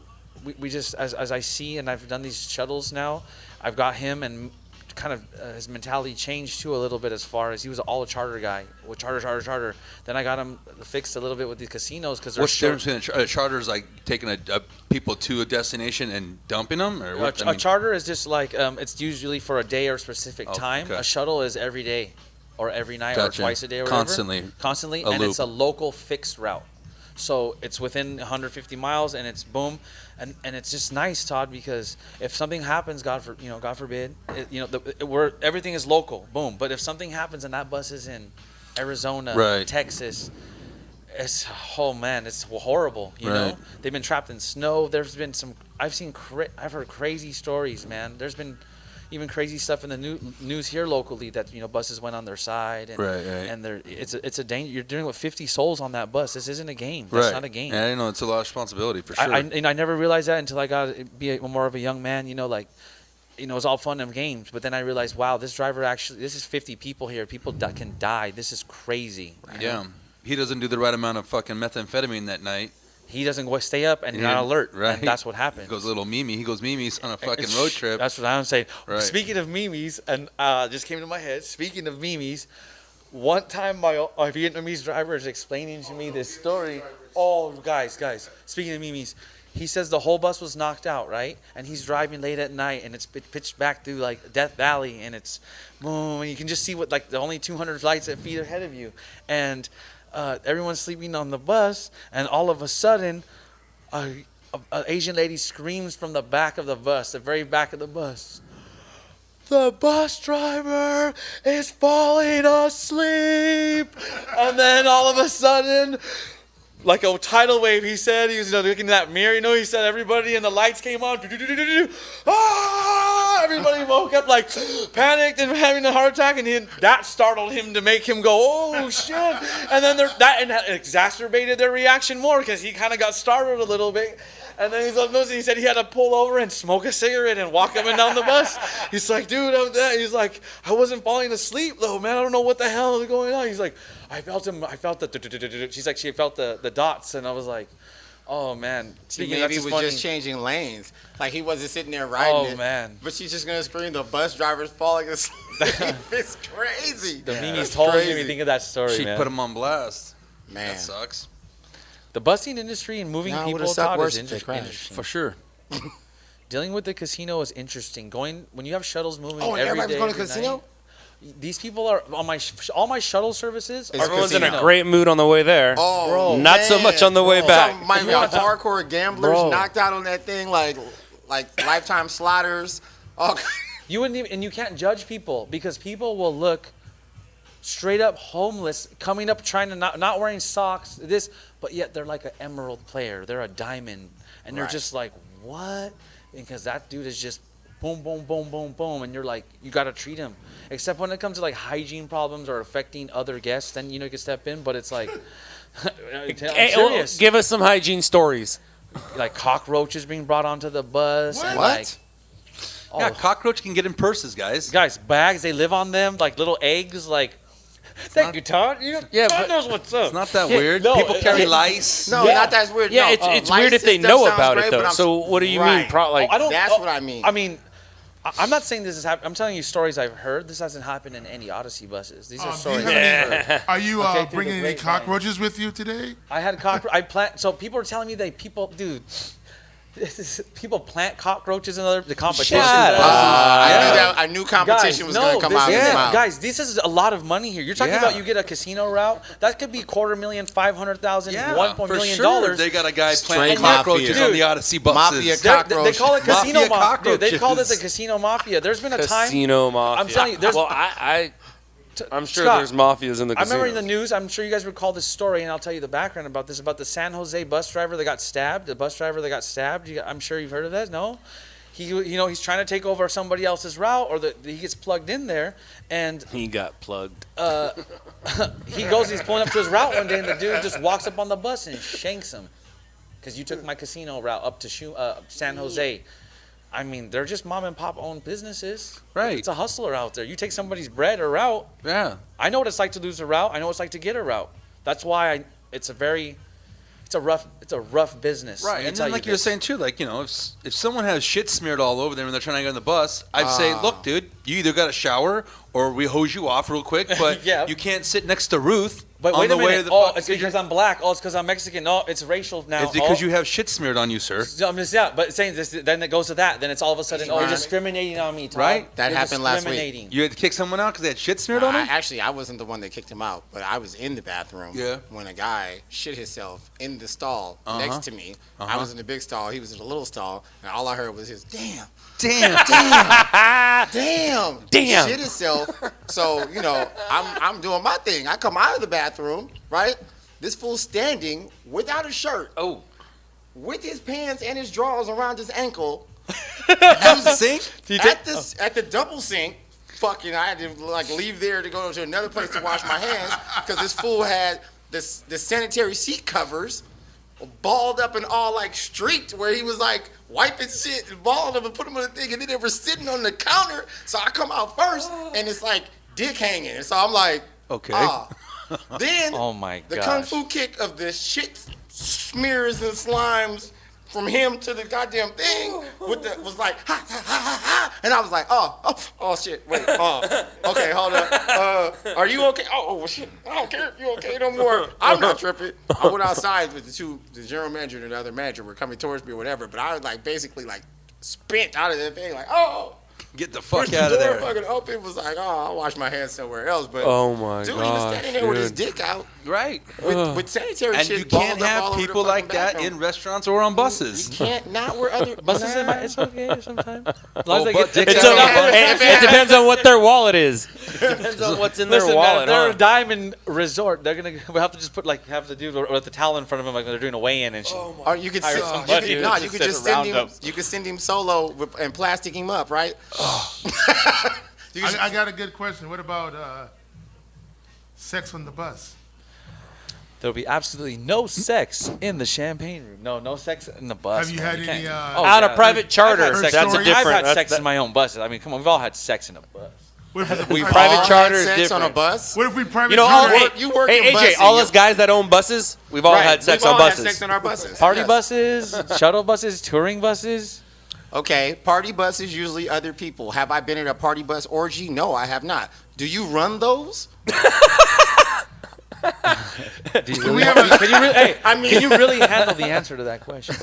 we just as I see, and I've done these shuttles now, I've got him and kind of his mentality changed too a little bit, as far as he was all a charter guy with charter. Then I got him fixed a little bit with these casinos because
What's the difference between a charter is like taking people to a destination and dumping them, or what?
A charter is just like it's usually for a day or specific time.
Okay.
A shuttle is every day or every night
Gotcha.
or twice a day or whatever.
Constantly.
And
loop.
it's a local fixed route. So it's within 150 miles, and it's boom, and it's just nice, Todd, because if something happens, God forbid, everything is local, boom. But if something happens and that bus is in Arizona, Texas, it's it's horrible. You know, they've been trapped in snow. There's been I've heard crazy stories, man. There's been even crazy stuff in the news here locally that buses went on their side, and and it's a danger. You're dealing with 50 souls on that bus. This isn't a game. That's not a game.
Yeah, I know it's a lot of responsibility for sure.
I never realized that until I got to be more of a young man. It was all fun and games, but then I realized, wow, this is 50 people here. People can die. This is crazy.
Yeah, he doesn't do the right amount of fucking methamphetamine that night.
He doesn't go stay up and not alert.
Right.
And that's what happened.
He goes Mimi's on a fucking road trip.
That's what I'm saying.
Right.
Speaking of Mimi's, and just came to my head, speaking of Mimi's, one time my Vietnamese driver is explaining to me this story. Oh, guys, speaking of Mimi's, he says the whole bus was knocked out, right? And he's driving late at night, and it's pitched back through like Death Valley, and it's boom, and you can just see what, like, the only 200 lights at feet ahead of you. And everyone's sleeping on the bus, and all of a sudden, an Asian lady screams from the back of the bus, the very back of the bus. The bus driver is falling asleep. And then all of a sudden, like a tidal wave, he said, he was looking in that mirror, he said everybody, and the lights came on. Ah! Everybody woke up like panicked and having a heart attack, and that startled him to make him go, oh shit. And then that exacerbated their reaction more, because he kind of got startled a little bit. And then he said he had to pull over and smoke a cigarette and walk up and down the bus. He's like, dude, he's like, I wasn't falling asleep though, man. I don't know what the hell is going on. He's like, I felt the. She's like, she felt the dots, and I was like, oh man.
Maybe he was just changing lanes. Like he wasn't sitting there riding it. Oh man. But she's just gonna scream, the bus driver's falling asleep. It's crazy.
The Mimi's told me think of that story,
She
man.
put him on blast.
Man.
That sucks.
The busing industry and moving people out is interesting.
For sure.
Dealing with the casino is interesting. When you have shuttles moving
and
every
everybody's
day,
going to
every
casino?
night, these people are on all my shuttle services.
Everyone's in a great mood on the way there.
Oh, bro,
not so much on the way back.
Some might be hardcore gamblers knocked out on that thing, like lifetime slotters.
You wouldn't even, and you can't judge people, because people will look straight up homeless, coming up trying to not wearing socks, but yet they're like an emerald player. They're a diamond, and they're just like, what? Because that dude is just boom, boom, boom, boom, boom, and you're like, you got to treat him. Except when it comes to like hygiene problems or affecting other guests, then you can step in. But it's like, I'm serious.
Give us some hygiene stories.
Like cockroaches being brought onto the bus.
What?
And like,
Yeah, cockroach can get in purses, guys.
Guys, bags, they live on them, like little eggs, like. Thank you, Todd. Todd knows what's up.
It's not that weird.
No,
people carry lice.
No, not that weird.
Yeah,
no,
it's weird if they know about it, though. So what do you mean?
That's what I mean.
I mean, I'm not saying this is happening. I'm telling you stories I've heard. This hasn't happened in any Odyssey buses. These are stories I've heard.
Are you bringing any cockroaches with you today?
I had cockroach. So people are telling me dude. People plant cockroaches in the competition.
I knew competition was going to come out of his mouth.
Guys, this is a lot of money here. You're talking about you get a casino route. That could be $250,000, $500,000, $1 million.
They got a guy planting cockroaches on the Odyssey buses.
Mafia cockroaches.
They call it casino mafia. They called it the casino mafia. There's been a time.
Casino mafia.
I'm telling you.
I'm sure
Scott,
there's mafias in the casino.
I remember in the news, I'm sure you guys recall this story, and I'll tell you the background about this, about the San Jose bus driver that got stabbed, I'm sure you've heard of that, no? he's trying to take over somebody else's route, or he gets plugged in there, and
He got plugged.
he's pulling up to his route one day, and the dude just walks up on the bus and shanks him, because you took my casino route up to San Jose. I mean, they're just mom and pop owned businesses.
Right.
It's a hustler out there. You take somebody's bread or route.
Yeah.
I know what it's like to lose a route. I know what it's like to get a route. That's why it's a rough business.
Right, and then like you were saying too, like, if someone has shit smeared all over them and they're trying to get on the bus, I'd say, look, dude, you either got to shower or we hose you off real quick, but
Yeah.
you can't sit next to Ruth.
But
on
wait
the
a
way
minute.
to the
Oh,
fucking
it's
station.
because I'm black. Oh, it's because I'm Mexican. No, it's racial now.
It's because you have shit smeared on you, sir.
But saying this, then it goes to that. Then it's all of a sudden, you're discriminating on me, Todd.
Right?
That
You're
happened last week.
discriminating.
You had to kick someone out because they had shit smeared on them?
Actually, I wasn't the one that kicked him out, but I was in the bathroom when a guy shit himself in the stall next to me. I was in the big stall, he was in the little stall, and all I heard was his damn. Shit himself. So, I'm doing my thing. I come out of the bathroom, right? This fool standing without a shirt.
Oh.
With his pants and his drawers around his ankle.
At the sink?
At the double sink. Fucking, I had to leave there to go to another place to wash my hands because this fool had the sanitary seat covers balled up and all streaked, where he was wiping shit and balling them and put them on the thing, and then they were sitting on the counter. So I come out first and it's dick hanging, and so I'm like,
okay.
Then
oh my
the
gosh.
kung fu kick of the shit smears and slimes from him to the goddamn thing was like ha ha ha ha, and I was like, oh shit, wait, okay, hold up, are you okay? Oh shit, I don't care if you okay no more. I'm not tripping. I went outside with the general manager and the other manager were coming towards me or whatever, but I was basically spent out of that thing,
Get the fuck out of there.
Fucking open, was I'll wash my hands somewhere else. But
Oh my
dude, he was standing there with his dick out,
Right.
with sanitary
And
shit.
you can't
balled up all
have
over the
people
fucking
like that
bathroom.
in restaurants or on buses.
You can't not where other
Buses in my, it's okay sometimes. As long
Oh,
as they
but
get
dicks
It's
out
okay.
on the bus.
It depends on what their wallet is. Depends on what's in their
Listen, man,
wallet.
if they're
huh?
a diamond resort, they're gonna we have to just put have the dude with the towel in front of him, like they're doing a weigh-in and shit.
Or you could
Hire
send,
somebody
you
to
could, no,
just
you could
sit
just
around
send him.
them.
You could send him solo and plastic him up, right? You could-
I got a good question. What about sex on the bus?
There'll be absolutely no sex in the champagne room. No sex in the bus.
Have you
man.
had
can't-
any,
Out of private charter.
I've had sex-
That's a
stories.
different.
I've had
that's-
sex in my own buses. I mean, come on, we've all had sex in a bus.
What if,
We
all
private
had
charter is
sex on a
different.
bus.
what if we private
You know,
charter?
You work
hey
in
AJ,
busing,
all
you-
us guys that own buses, we've all
Right,
had sex
we've
on
all had
buses.
sex on our buses.
Party
Yes.
buses, shuttle buses, touring buses.
Okay, party bus is usually other people. Have I been at a party bus orgy? No, I have not. Do you run those?
Do you really, can you really, hey, can you really handle the answer to that question?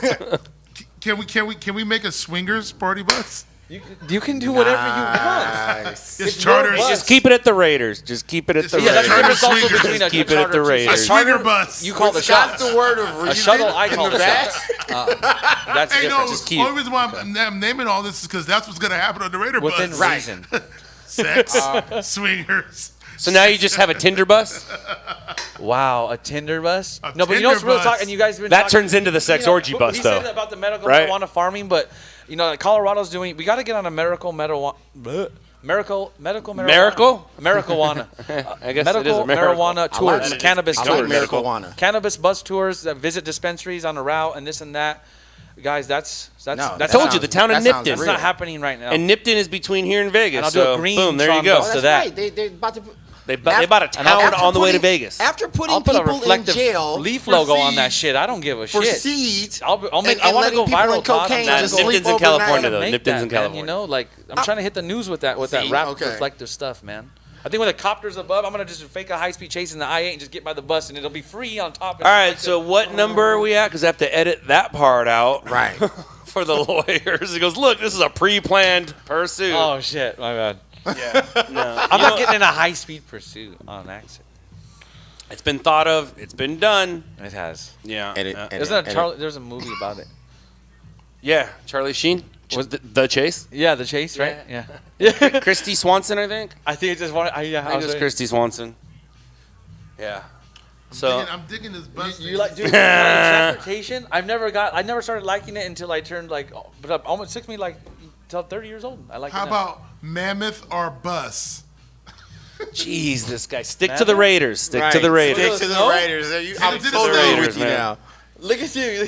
Can we make a swingers party bus?
You can do whatever you want.
Nice.
Just charters.
bus.
Just keep it at the Raiders. Just keep it at the
Yeah,
That's the
Charter
difference also
swingers.
between a
Keep it at
charter
the
and a
Raiders.
charter.
Swinger bus.
You call the
That's
shots.
the word of reason.
A shuttle, I
in
call
the
the
back.
shots. That's
Hey,
different.
no,
Just
the only reason why I'm naming all this is because that's what's going to happen on the Raider
within
bus.
reason.
Sex, swingers.
So now you just have a Tinder bus?
Wow, a Tinder bus?
A
No, but you know what's
Tinder
real
bus.
talk, and you guys have been
That
talking,
turns into the sex orgy
what-
bus,
he
though.
said about the medical
Right?
marijuana farming, but like Colorado's doing. We got to get on a medical marijuana. Medical marijuana.
Miracle?
Marijuana.
I guess
Medical
it is a miracle.
marijuana tours, cannabis
I
tours,
like marijuana.
cannabis bus tours that visit dispensaries on the route and this and that. Guys, that's
No,
I
that
told you,
sounds-
the town of
that sounds
Nipton.
that's
real.
not happening right now.
And Nipton is between here and Vegas.
And I'll do
so
a green
boom, there you
Tron
go.
bus.
That's
to that.
right. They about to.
They bought a town
After
on the way to
putting-
Vegas.
After putting
I'll put a
people in
reflective
jail
leaf
for
logo on that
seeds-
shit. I don't give a
for
shit.
seeds.
I'll make. I
and
want to
letting
go
people
viral.
in
Todd.
cocaine
Nah,
just
Nipton's
sleep
in
overnight.
California, though.
Make
Nipton's
that,
in
man,
California.
you know, like I'm trying to hit the news with that
See,
rap
okay.
reflective stuff, man. I think when the copter's above, I'm gonna just fake a high-speed chase in the I-8 and just get by the bus, and it'll be free on top.
All right, so what number are we at? Because I have to edit that part out.
Right.
For the lawyers. He goes, look, this is a pre-planned pursuit.
Oh shit, my bad.
Yeah. No.
I'm not getting in a high-speed pursuit on accident.
It's been thought of. It's been done.
It has.
Yeah.
Edit,
Yeah.
edit.
Isn't that there's a movie about it.
Yeah. Charlie Sheen. Was the Chase?
Yeah, The Chase, right? Yeah.
Christy Swanson, I think.
I think it just wanted.
I think it was Christy Swanson. Yeah. So
I'm digging this bus.
You like, dude, transportation? I never started liking it until I turned like, but it almost took me like till 30 years old. I like
How
it now.
about mammoth or bus?
Jeez, this guy. Stick to the Raiders. Stick to the
Right.
Raiders.
Stick to the Raiders. I'm
to the
totally
Raiders,
with you
man.
now.
Look at you.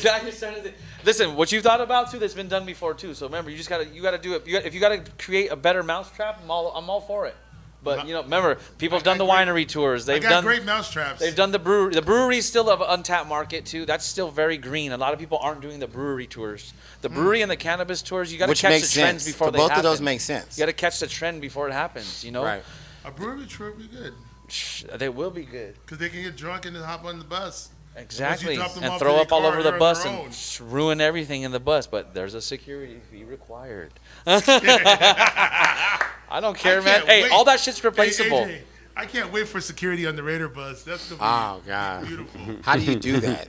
Listen, what you thought about too, that's been done before too. So remember, you gotta do it. If you gotta create a better mousetrap, I'm all for it. But remember, people have done the winery tours. They've
got
done
great mousetraps.
They've done the brewery. The brewery's still an untapped market too. That's still very green. A lot of people aren't doing the brewery tours. The brewery and the cannabis tours, you got to
Which
catch
makes
the trends
sense.
before they
Both
happen.
of those make sense.
You got to catch the trend before it happens.
Right.
A brewery trip would be good.
They will be good.
Because they can get drunk and then hop on the bus.
Exactly.
drop them
And
off
throw
in
up
your
all
car,
over
they're
the
on
bus
their
and
own.
ruin everything in the bus. But there's a security fee required. I don't care, man.
can't
Hey,
wait.
all that shit's
Hey,
replaceable.
AJ, I can't wait for security on the Raider bus. That's gonna be
Oh God.
beautiful.
How do you do that?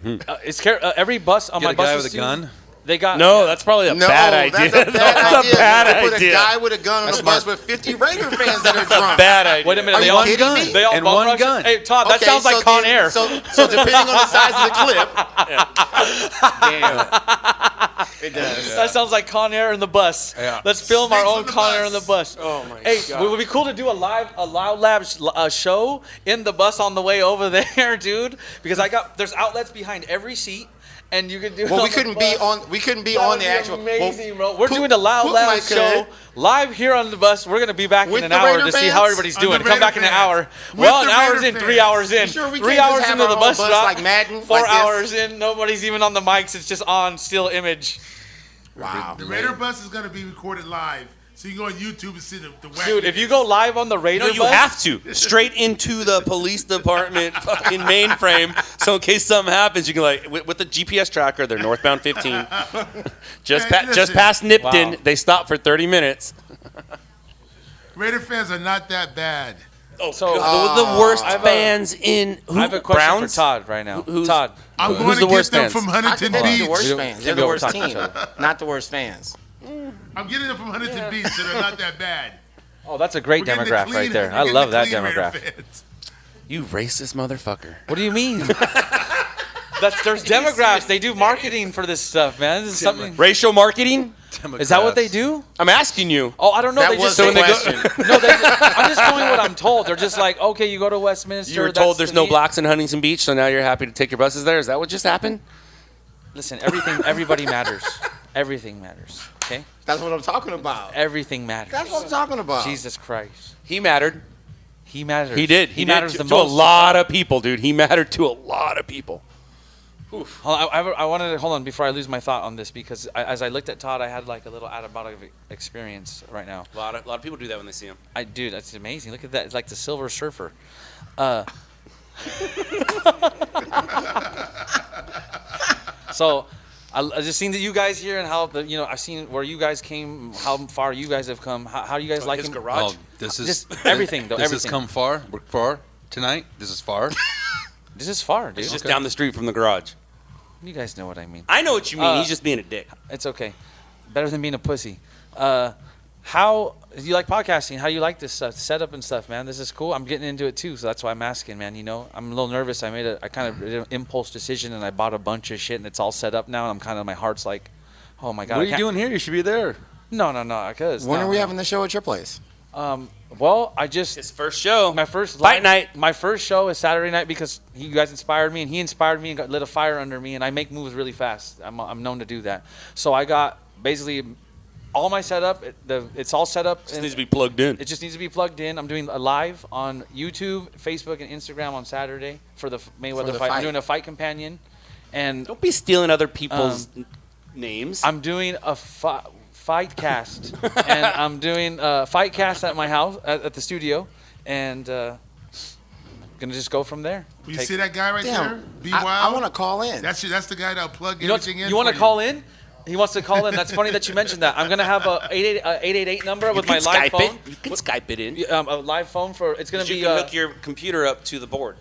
Every bus on
Get
my
a guy
buses
with a
too,
gun.
They got
No, that's probably a bad idea.
That's a bad
That's
idea.
a bad
You put
idea.
a guy with a gun on the bus with 50 Raider fans that are drunk.
Bad idea.
Wait a minute.
Are
they
you
all
kidding me?
They all
And
bum
one
rush it?
gun.
Hey, Todd, that
Okay,
sounds like
so
Con
then-
Air.
So depending on the size of the clip, it does.
That sounds like Con Air in the bus.
Yeah.
Let's film our
Snakes
own
on the
Con Air
bus.
in the bus.
Oh my
Hey,
God.
it would be cool to do a LOUDLABS show in the bus on the way over there, dude. Because there's outlets behind every seat, and you could do.
Well,
it
we couldn't be
bus.
on. We couldn't be
That
on
would
the
be
actual.
amazing,
well,
bro. We're
Kpook-
doing the
Kpook might
LOUDLABS show
could.
live here on the bus. We're gonna be back
With
in
the
an hour
Raider
to see
fans?
how everybody's
On the
doing. Come
Raider
back in an
fans.
hour.
With
Well,
the
an hour's
Raider
in,
fans.
3 hours in.
You sure we
3
can't just
hours
have
into
our
the
own
bus
bus
stop.
like Madden,
4
like this?
hours in. Nobody's even on the mics. It's just on still image.
Wow.
The Raider bus is gonna be recorded live, so you can go on YouTube and see the wacky.
Dude, if you go live on the Raider
No, you
bus,
have to. Straight into the police department fucking mainframe. So in case something happens, you can with the GPS tracker, they're northbound 15. just
Hey,
just
listen.
past Nipton,
Wow.
they stop for 30 minutes.
Raider fans are not that bad.
Oh,
So,
the worst
I have a-
fans in
I have a question
Browns?
for Todd right now.
Who's-
Todd,
I'm
Who's
going
the
to get
worst
them
fans?
from
How
Huntington
could they be
Beach.
the worst
We don't-
fans?
can't
They're
be
the worst
overtalking
team,
each other.
not the worst fans.
I'm getting them from Huntington Beach, so they're not that bad.
oh, that's a great
We're getting the
demographic
clean-
right there.
we're
I
getting
love
the
that
clean Raider
demographic.
fans.
You racist motherfucker.
What do you mean? There's demographics. They do marketing for this stuff, man. This is something.
Racial marketing?
Is that what they do?
I'm asking you.
Oh, I don't know.
That
they
was
just
the
when they
question.
go. No, I'm just going what I'm told. They're just like, okay, you go to Westminster.
You were
that's
told there's
the
no
meet.
blacks in Huntington Beach, so now you're happy to take your buses there? Is that what just happened?
Listen, everybody matters. Everything matters. Okay,
That's what I'm talking about.
everything matters.
That's what I'm talking about.
Jesus Christ,
He mattered.
he matters.
He did.
He
did
matters
to,
the
to
most.
a lot of people, dude. He mattered to a lot of people.
Hold on, I wanted to hold on before I lose my thought on this because as I looked at Todd, I had like a little out-of-body experience right now.
A lot of people do that when they see him.
Dude, that's amazing. Look at that. It's like the Silver Surfer. So, I just seen that you guys here and how I've seen where you guys came, how far you guys have come. How do you guys like
his
him?
garage.
Oh, this is
Just everything, though.
This
everything.
has come far. We're far tonight. This is far.
This is far, dude.
It's just down the street from the garage.
You guys know what I mean.
I know what you mean. He's just being a dick.
It's okay. Better than being a pussy. How do you like podcasting? How do you like this setup and stuff, man? This is cool. I'm getting into it too, so that's why I'm asking, man. I'm a little nervous. I kind of did an impulse decision, and I bought a bunch of shit, and it's all set up now. And my heart's like, oh my god.
What are you doing here? You should be there.
No. Because
When are we having the show at your place?
Well, I just
His first show.
my first
Fight night.
My first show is Saturday night because you guys inspired me, and he inspired me and lit a fire under me, and I make moves really fast. I'm known to do that. So I got basically all my setup. It's all set up.
Just needs to be plugged in.
It just needs to be plugged in. I'm doing a live on YouTube, Facebook, and Instagram on Saturday for the Mayweather
the
fight. I'm
fight.
doing a fight companion, and
Don't be stealing other people's names.
I'm doing a fight cast, and I'm doing a fight cast at my house at the studio, and gonna just go from there.
You see that guy right there?
Damn.
Be
I
wild.
want to call in.
That's the guy that'll plug
You know
everything in.
you want to
for
call in? He wants to call in. That's funny that you mentioned that. I'm gonna have a 888 number with my
You can
live
Skype
phone.
it. You can Skype it in.
A live phone for it's gonna
You
be.
can hook your computer up to the board.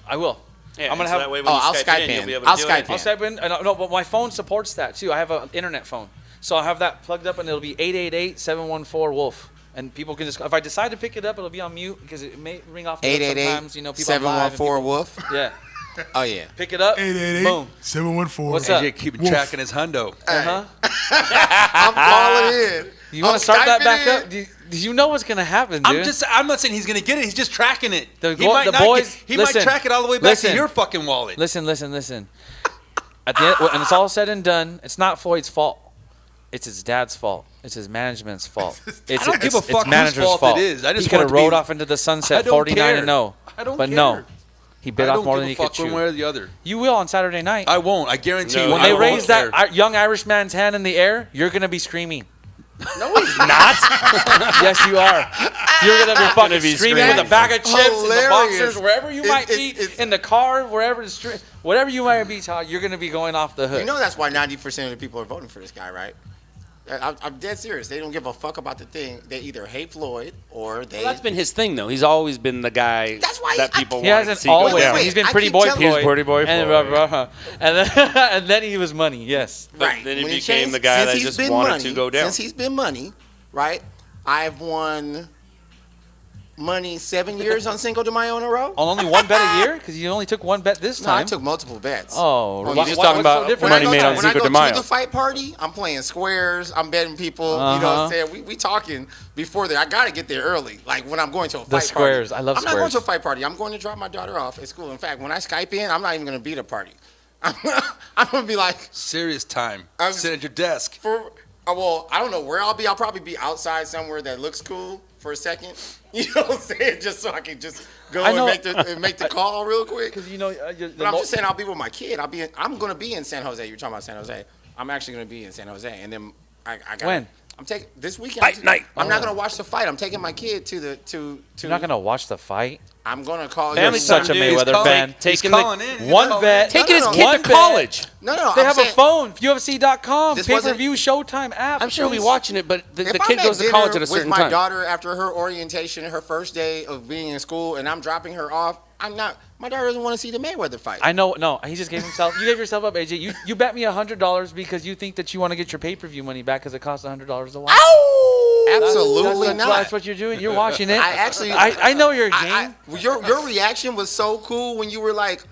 I will.
Yeah,
I'm gonna
so
have.
that way when you
I'll
Skype
Skype
in, you'll
in.
be able to
I'll
do
Skype
it.
I'll Skype in. No, but my phone supports that too. I have an internet phone, so I'll have that plugged up, and it'll be 888-714-WOLF. And people can just, if I decide to pick it up, it'll be on mute because it may ring off the hook sometimes. People are live and
714 Wolf.
yeah.
Oh yeah.
Pick it up.
888-714.
What's up?
AJ keeping tracking his hundo.
I'm calling in.
You want
I'm
to start that
Skyping
back
in.
up? Do you know what's gonna happen, dude?
I'm not saying he's gonna get it. He's just tracking it.
The
Might
listen,
track it all the way back
listen.
to your fucking wallet.
Listen. At the end, when it's all said and done, it's not Floyd's fault. It's his dad's fault. It's his management's fault.
I don't give a fuck
it's manager's
whose fault it is. I just
he could
want
have
it to
rode
be-
off into the
I
sunset,
don't
49
care.
and 0.
I don't
But
care.
no, he bit
I
off
don't
more
give
than
a
he
fuck
could chew.
one way or the other.
You will on Saturday night.
I won't. I guarantee you.
When
I
they
won't
raise
care.
that young Irish man's hand in the air, you're gonna be screaming.
No, he's not.
Yes, you are. You're gonna be fucking
be
screaming with a
screaming.
bag of chips in the
Hilarious.
boxers, wherever you might be,
it's-
in the car, wherever the street, whatever you might be, Todd. You're gonna be going off the hook.
You know that's why 90% of the people are voting for this guy, right? I'm dead serious. They don't give a fuck about the thing. They either hate Floyd or they.
Well, that's been his thing, though. He's always been the guy
That's why
that
I-
people
He
want to
hasn't
see go
always.
down.
Wait,
He's been
I
pretty
keep
boy
telling-
Floyd.
He was pretty boy
and,
Floyd.
and then he was money. Yes.
Right.
then he
When
became
changed-
the guy
since
that
he's
just
been
wanted
money,
to go down.
Since he's been money, right? I've won money 7 years on Cinco de Mayo in a row.
On only one bet a year, because you only took one bet this
No, I
time.
took multiple bets.
Oh,
you're
why-
just
why-
talking
what's so
about
different?
money made on
when I
Cinco
go
de Mayo.
to the fight party, I'm playing squares. I'm betting people. You know what I'm saying? We talking before that. I got to get there early. Like when I'm going to a fight
squares.
party.
I love
I'm not going
squares.
to a fight party. I'm going to drop my daughter off at school. In fact, when I Skype in, I'm not even going to be at a party. I'm going to be like,
Serious time.
I'm-
Sit at your desk.
well, I don't know where I'll be. I'll probably be outside somewhere that looks cool for a second. You know what I'm saying? Just so I can just go
I know.
and make the call real quick.
Because you know,
But I'm just saying I'll be with my kid. I'm going to be in San Jose. You're talking about San Jose. I'm actually going to be in San Jose. And then I got
When?
I'm taking this weekend.
Fight night.
I'm not going to watch the fight. I'm taking my kid to
you're not gonna watch the fight.
I'm going to call
Family
You're
time,
such a
dude.
Mayweather
calling-
fan.
Taking
calling
the,
in. He's
One
calling
bet.
in.
taking his
no,
kid
one
to
bet.
college.
No,
They
I'm
have
saying,
a phone. UFC.com.
This
Pay-per-view Showtime app.
I'm sure he'll be
Please.
watching it, but the
If
kid
I'm
goes
at
to college at
dinner
a certain
with my
time.
daughter after her orientation, her first day of being in school, and I'm dropping her off, I'm not. My daughter doesn't want to see the Mayweather fight.
I know. No, he just gave himself. You gave yourself up, AJ. You bet me $100 because you think that you want to get your pay-per-view money back because it costs $100 to watch.
Absolutely
that's,
not.
That's what you're doing. You're watching it.
I actually,
I know your game.
Your reaction was so cool when you were like,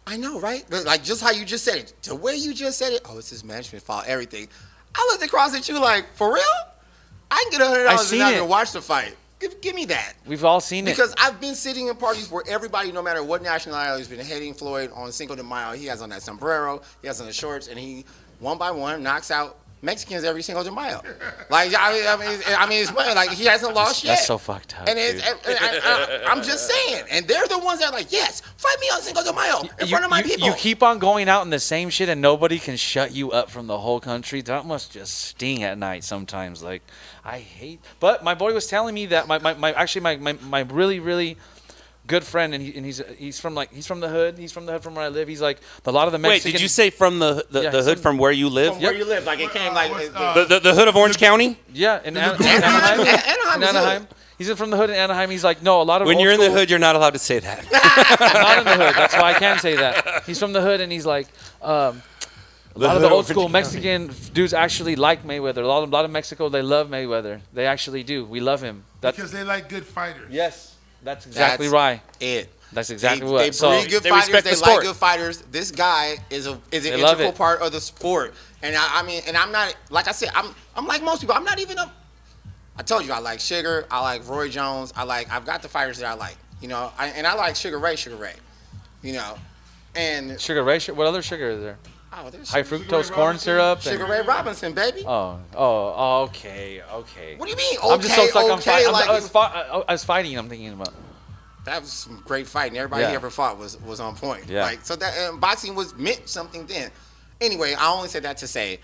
I know, right? Like just how you just said it, the way you just said it. Oh, it's his management fault. Everything. I looked across at you like, for real? I can get $100
seen
and not
it.
even watch the fight. Give me that.
We've all seen it.
Because I've been sitting in parties where everybody, no matter what nationality, has been hating Floyd on Cinco de Mayo. He has on that sombrero, he has on the shorts, and he, one by one, knocks out Mexicans every Cinco de Mayo. Like, I mean, it's funny. Like, he hasn't lost yet.
That's so fucked up.
And it's, I'm just saying. And they're the ones that are like, yes, fight me on Cinco de Mayo in front of my people.
You keep on going out in the same shit and nobody can shut you up from the whole country. That must just sting at night sometimes. Like, I hate. But my boy was telling me that my really, really good friend, and he's from the hood. He's from the hood from where I live. He's like a lot of the Mexicans.
Wait, did you say from the hood from where you live?
From where you live, like it came like
The hood of Orange County?
Yeah, in Anaheim.
Anaheim.
In Anaheim. He's from the hood in Anaheim. He's like, no, a lot of
When
old
you're in the
school-
hood, you're not allowed to say that.
I'm not in the hood. That's why I can't say that. He's from the hood, and he's like, a lot of the old school Mexican dudes actually like Mayweather. A lot of Mexico, they love Mayweather. They actually do. We love him.
Because they like good fighters.
Yes, that's exactly
That's
right.
it.
That's exactly
They
what. So
breed good
they
fighters.
respect
They
the
like
sport.
good fighters. This guy is an
love
integral
it.
part of the sport. And I mean, and I'm not, like I said, I'm like most people. I'm not even a. I told you I like Sugar. I like Roy Jones. I've got the fighters that I like. You know, and I like Sugar Ray. You know, and
Sugar Ray. What other sugar is there?
there's
High fructose corn syrup.
Sugar
and-
Ray Robinson, baby.
Oh, okay.
What do you mean?
I'm just so stuck on
okay,
fighting.
like
I was fighting. I'm thinking about.
that was some great fighting. Everybody
Yeah.
he ever fought was on point.
Yeah.
Like so that boxing was meant something then. Anyway, I only said that to say,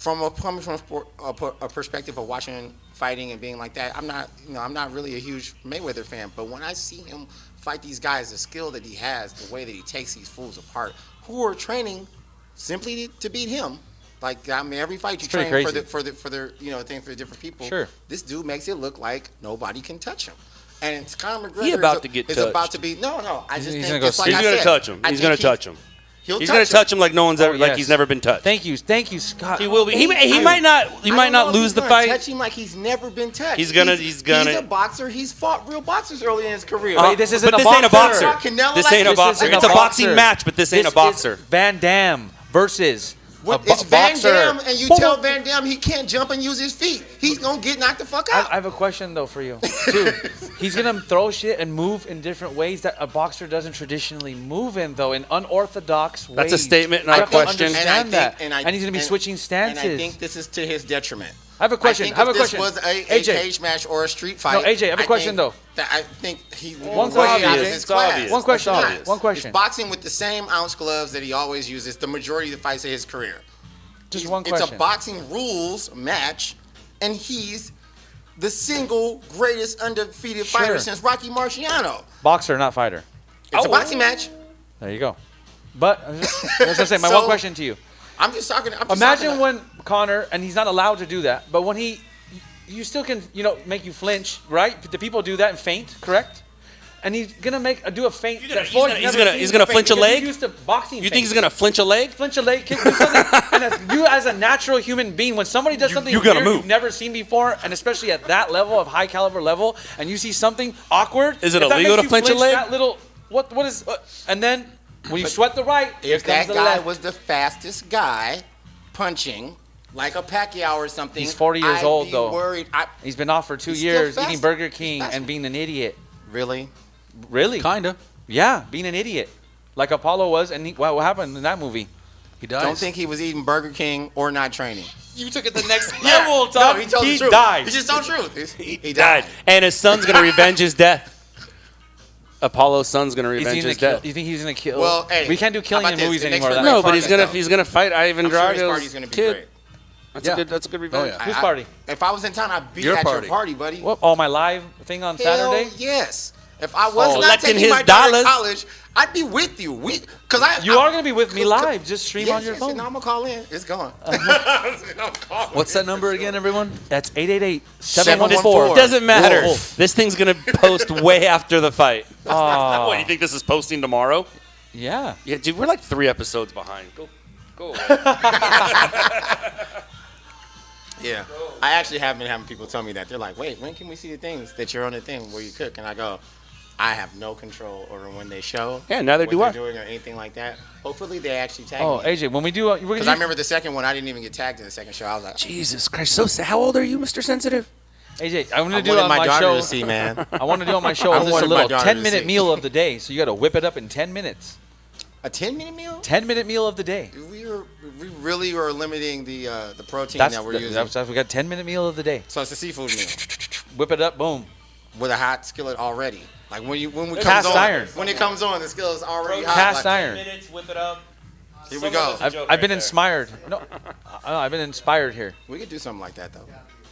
coming from a perspective of watching fighting and being like that, I'm not really a huge Mayweather fan. But when I see him fight these guys, the skill that he has, the way that he takes these fools apart, who are training simply to beat him. Like I mean, every fight you train for the thing for the different people.
Sure.
This dude makes it look like nobody can touch him. And it's Conor McGregor.
He about to get
is
touched.
about to be no. I just
He's
think
gonna go
it's like
He's
I
going to
said,
touch him.
I
He's
think
going to touch him. He's gonna touch him like no one's ever, like
yes.
he's never been touched.
Thank you, Scott.
He will be. He might not. He might not lose the fight.
Touch him like he's never been touched.
He's gonna.
He's a boxer. He's fought real boxers early in his career.
Wait, this isn't
but
a
this ain't a
boxer.
boxer. This ain't a boxer. It's a boxing match, but this ain't a boxer.
Is Van Damme versus
It's Van
boxer.
Damme, and you tell Van Damme he can't jump and use his feet. He's gonna get knocked the fuck out.
I have a question though for you too. He's gonna throw shit and move in different ways that a boxer doesn't traditionally move in, though, in unorthodox ways.
That's a statement, not
You
a
have to
question.
understand that.
And
he's gonna be switching stances.
And I think this is to his detriment.
I have a question.
I think if this was a cage match or a street fight.
No, AJ, I have a question though.
I think he's
One
way
question,
out of
AJ.
his class.
One question.
It's not.
One question.
He's boxing with the same ounce gloves that he always uses the majority of the fights of his career.
Just one question.
It's a boxing rules match, and he's the single greatest undefeated fighter since Rocky Marciano.
Boxer, not fighter.
It's a boxing match.
There you go. But as I say, my one question to you.
I'm just talking.
Imagine when Connor, and he's not allowed to do that, but when you still can, make you flinch, right? The people do that and faint, correct? And he's gonna do a feint. He's
gonna flinch a leg.
Used to boxing.
You think he's gonna flinch a leg?
Flinch a leg, kick, do something. And as a natural human being, when somebody does something weird you've never seen before, and especially at that level of high caliber level, and you see something awkward,
is it illegal to flinch a leg?
That little what is? And then when you sweat the right,
if that guy was the fastest guy punching, like a Pacquiao or something,
he's 40 years old though.
Worried.
He's been off for 2 years eating Burger King and being an idiot.
Really?
Really?
Kinda.
Yeah, being an idiot, like Apollo was. And what happened in that movie?
He dies.
Don't think he was eating Burger King or not training.
You took it the next level, Tom.
No, he told the truth.
Died.
He just told the truth. He
died. And his son's gonna revenge his death. Apollo's son's gonna revenge his death.
You think he's gonna kill?
Well, hey,
we can't do killing in movies anymore.
No, but he's gonna fight Ivan Drago's kid.
Great.
That's a good revenge.
Whose party?
If I was in town, I'd be
Your
at
party.
your party, buddy.
What? Oh, my live thing on Saturday?
Hell yes. If I was not
collecting
taking
his
my daughter to
dollars.
college, I'd be with you.
You are gonna be with me live. Just stream on your
Yes,
phone.
no, I'm gonna call in. It's gone.
What's that number again, everyone?
That's 888-714.
Doesn't matter.
Whoa.
This thing's gonna post way after the fight.
Oh.
What, you think this is posting tomorrow?
Yeah.
Yeah, dude, we're like 3 episodes behind. Go away.
Yeah. I actually have been having people tell me that. They're like, wait, when can we see the things that you're on the thing where you cook? And I go, I have no control over when they show.
Yeah, neither do I.
What they're doing or anything like that. Hopefully they actually tag
Oh,
me.
AJ, when we do, we're
Because I remember the second one, I didn't even get tagged in the second show. I was like,
Jesus Christ, so sad. How old are you, Mr. Sensitive?
AJ, I'm
I
gonna do it
wanted
on
my
my
daughter
show.
to see, man.
I want to do on my show
I
just a
wanted my
little
daughter to
10-minute
see.
meal of the day. So you got to whip it up in 10 minutes.
A 10-minute meal?
10-minute meal of the day.
We really are limiting the protein
That's
that we're
the-
using.
we got 10-minute meal of the day.
So it's a seafood meal
Whip it up, boom.
with a hot skillet already. Like when we
Cast
comes on,
iron.
when it comes on, the skillet's already hot.
Cast
like,
iron.
Minutes, whip it up.
Here we go.
I've been inspired. No, I've been inspired here.
We could do something like that though.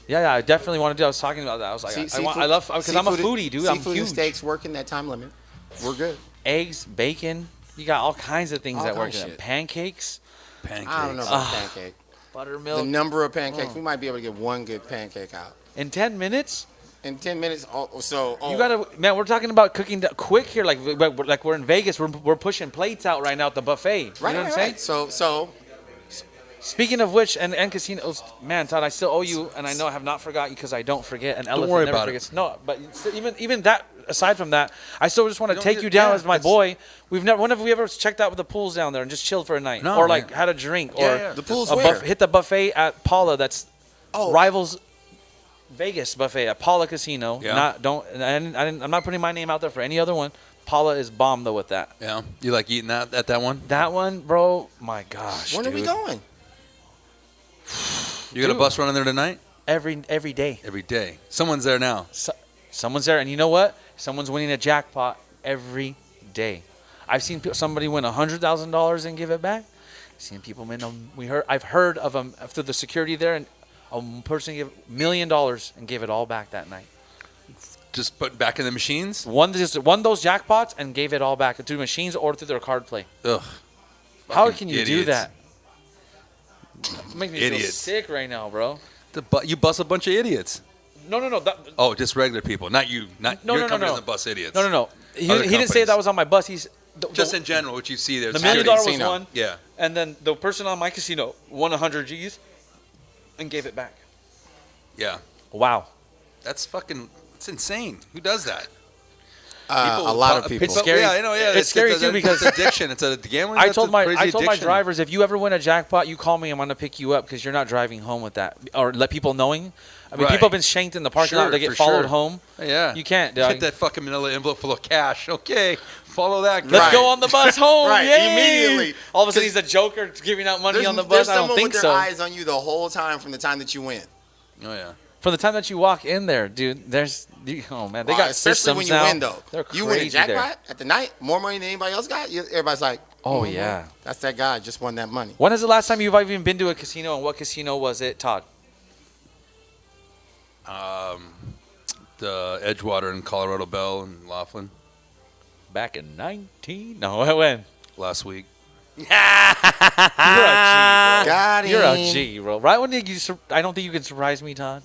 Yeah, I definitely want to do. I was talking about that. I was like, I love because I'm a foodie, dude. I'm
Seafood
huge.
and steaks work in that time limit. We're good.
Eggs, bacon. You got all kinds of things
All
that work
kinds
in
of
it.
shit.
Pancakes,
I don't know about pancake. The
buttermilk.
number of pancakes, we might be able to get one good pancake out
In 10 minutes,
in 10 minutes.
you gotta, man. We're talking about cooking quick here, like we're in Vegas. We're pushing plates out right now at the buffet.
right,
you know what I'm
right,
saying?
right. So
Speaking of which, and casinos, man, Todd, I still owe you, and I know I have not forgot you because I don't forget. An elephant
worry
never
about it.
forgets. No, but even that. Aside from that, I still just want to take
get-
you down
yeah,
as my
it's-
boy. When have we ever checked out with the pools down there and just chilled for a night,
No,
or like
man.
had a drink,
Yeah,
or
yeah.
The pool's
a
where?
hit the buffet at Paula. That's
Oh.
rivals Vegas buffet at Paula Casino.
Yeah.
I'm not putting my name out there for any other one. Paula is bomb though with that.
Yeah. You like eating that at that one?
That one, bro. My gosh.
when are we
dude.
going?
You got a
Dude.
bus running there tonight?
Every day.
Every day. Someone's there now.
Someone's there, and you know what? Someone's winning a jackpot every day. I've seen somebody win $100,000 and give it back. I've seen people win. I've heard of them after the security there, and a person gave $1 million and gave it all back that night.
Just put back in the machines?
Won those jackpots and gave it all back through machines or through their card play.
Ugh.
How
Fucking
can you do
idiots.
that? Make me feel
Idiots.
sick right now, bro.
You bust a bunch of idiots.
No.
Oh, just regular people, not you.
No,
Your
no,
company
no.
doesn't bust idiots.
No. He
Other
didn't say
companies.
that was on my bus.
Just in general, what you see there.
The $1
Security.
million was
casino.
one.
Yeah.
And then the person on my casino won 100 G's and gave it back.
Yeah.
Wow.
That's fucking. It's insane. Who does that?
A lot of people.
It's scary.
Yeah, I know. Yeah,
It's scary too because
it's addiction. It's a gambling.
I
That's
told
a
my
crazy addiction.
drivers, if you ever win a jackpot, you call me. I'm gonna pick you up because you're not driving home with that, or let people knowing. I mean,
Right.
people have been shanked in the parking lot.
Sure,
They get
for
followed
sure.
home.
Yeah.
You can't, dog.
Get that fucking manila envelope full of cash. Okay, follow that.
Let's
Right.
go on the bus home.
Right,
Yay!
immediately.
All of a sudden, he's a joker giving out money on the
There's
bus. I don't
someone
think
with their
so.
eyes on you the whole time from the time that you win.
Oh yeah.
From the time that you walk in there, dude, oh man, they got
especially
systems
when you
now.
win though.
They're
You win a
crazy
jackpot
there.
at the night, more money than anybody else got. Everybody's like,
Oh
mhm,
yeah.
that's that guy just won that money.
When is the last time you've even been to a casino, and what casino was it, Todd?
The Edgewater and Colorado Bell and Laughlin
Back in 19? No, when?
last week.
You're a G, bro.
Got him.
You're a G, bro. Right when you, I don't think you can surprise me, Todd.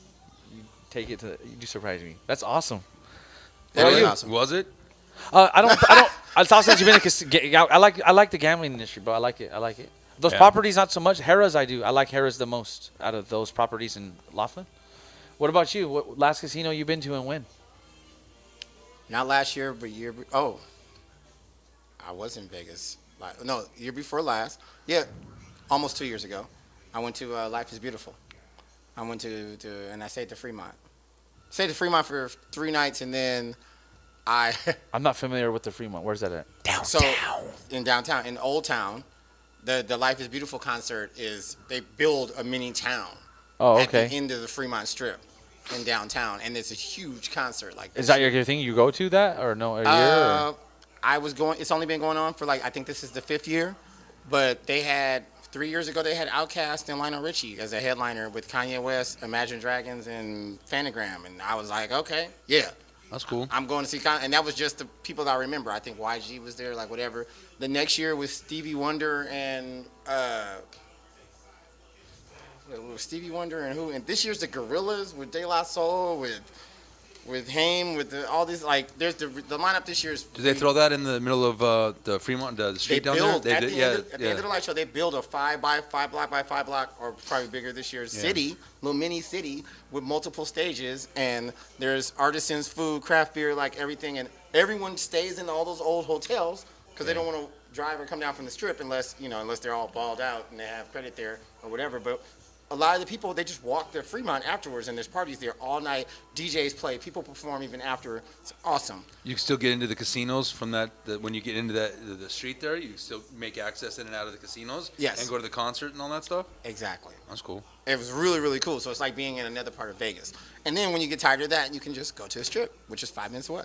You take it to, you do surprise me. That's awesome.
That
How
is
are you?
awesome.
Was it?
I don't. It's awesome that you've been in I like the gambling industry, bro. I like it. Those
Yeah.
properties, not so much. Harrah's, I do. I like Harrah's the most out of those properties in Laughlin. What about you? What last casino you been to and when?
Not last year, but oh, I was in Vegas. No, year before last. Yeah, almost 2 years ago. I went to Life is Beautiful. I went to and I stayed at the Fremont. Stayed at Fremont for 3 nights, and then
I'm not familiar with the Fremont. Where's that at?
So in downtown, in Old Town, the Life is Beautiful concert is they build a mini town.
Oh,
At the
okay.
end of the Fremont Strip in downtown, and it's a huge concert. Like
Is that your thing? You go to that or no? A year? Or?
I was going. It's only been going on for I think this is the 5th year, but they had 3 years ago they had Outkast and Lionel Richie as a headliner with Kanye West, Imagine Dragons, and Phantogram, and I was like, okay, yeah,
That's cool.
I'm going to see Kanye, and that was just the people that I remember. I think YG was there, like whatever. The next year was Stevie Wonder and Stevie Wonder and who? And this year's the Gorillas with De La Soul with Haim with all these there's the lineup this year is.
Did they throw that in the middle of the Fremont, the street down
build,
there?
At
They
the
did.
end of the light show, they build a 5 by 5 block by 5 block, or probably bigger this year, city, little mini city with multiple stages, and there's artisans, food, craft beer, like everything, and everyone stays in all those old hotels because they don't want to drive or come down from the strip unless they're all balled out and they have credit there or whatever. But a lot of the people, they just walk to Fremont afterwards, and there's parties there all night. DJs play, people perform even after. It's awesome.
You can still get into the casinos from that. When you get into the street there, you can still make access in and out of the casinos.
Yes.
And go to the concert and all that stuff.
Exactly.
That's cool.
It was really, really cool. So it's like being in another part of Vegas. And then when you get tired of that, you can just go to the strip, which is 5 minutes away.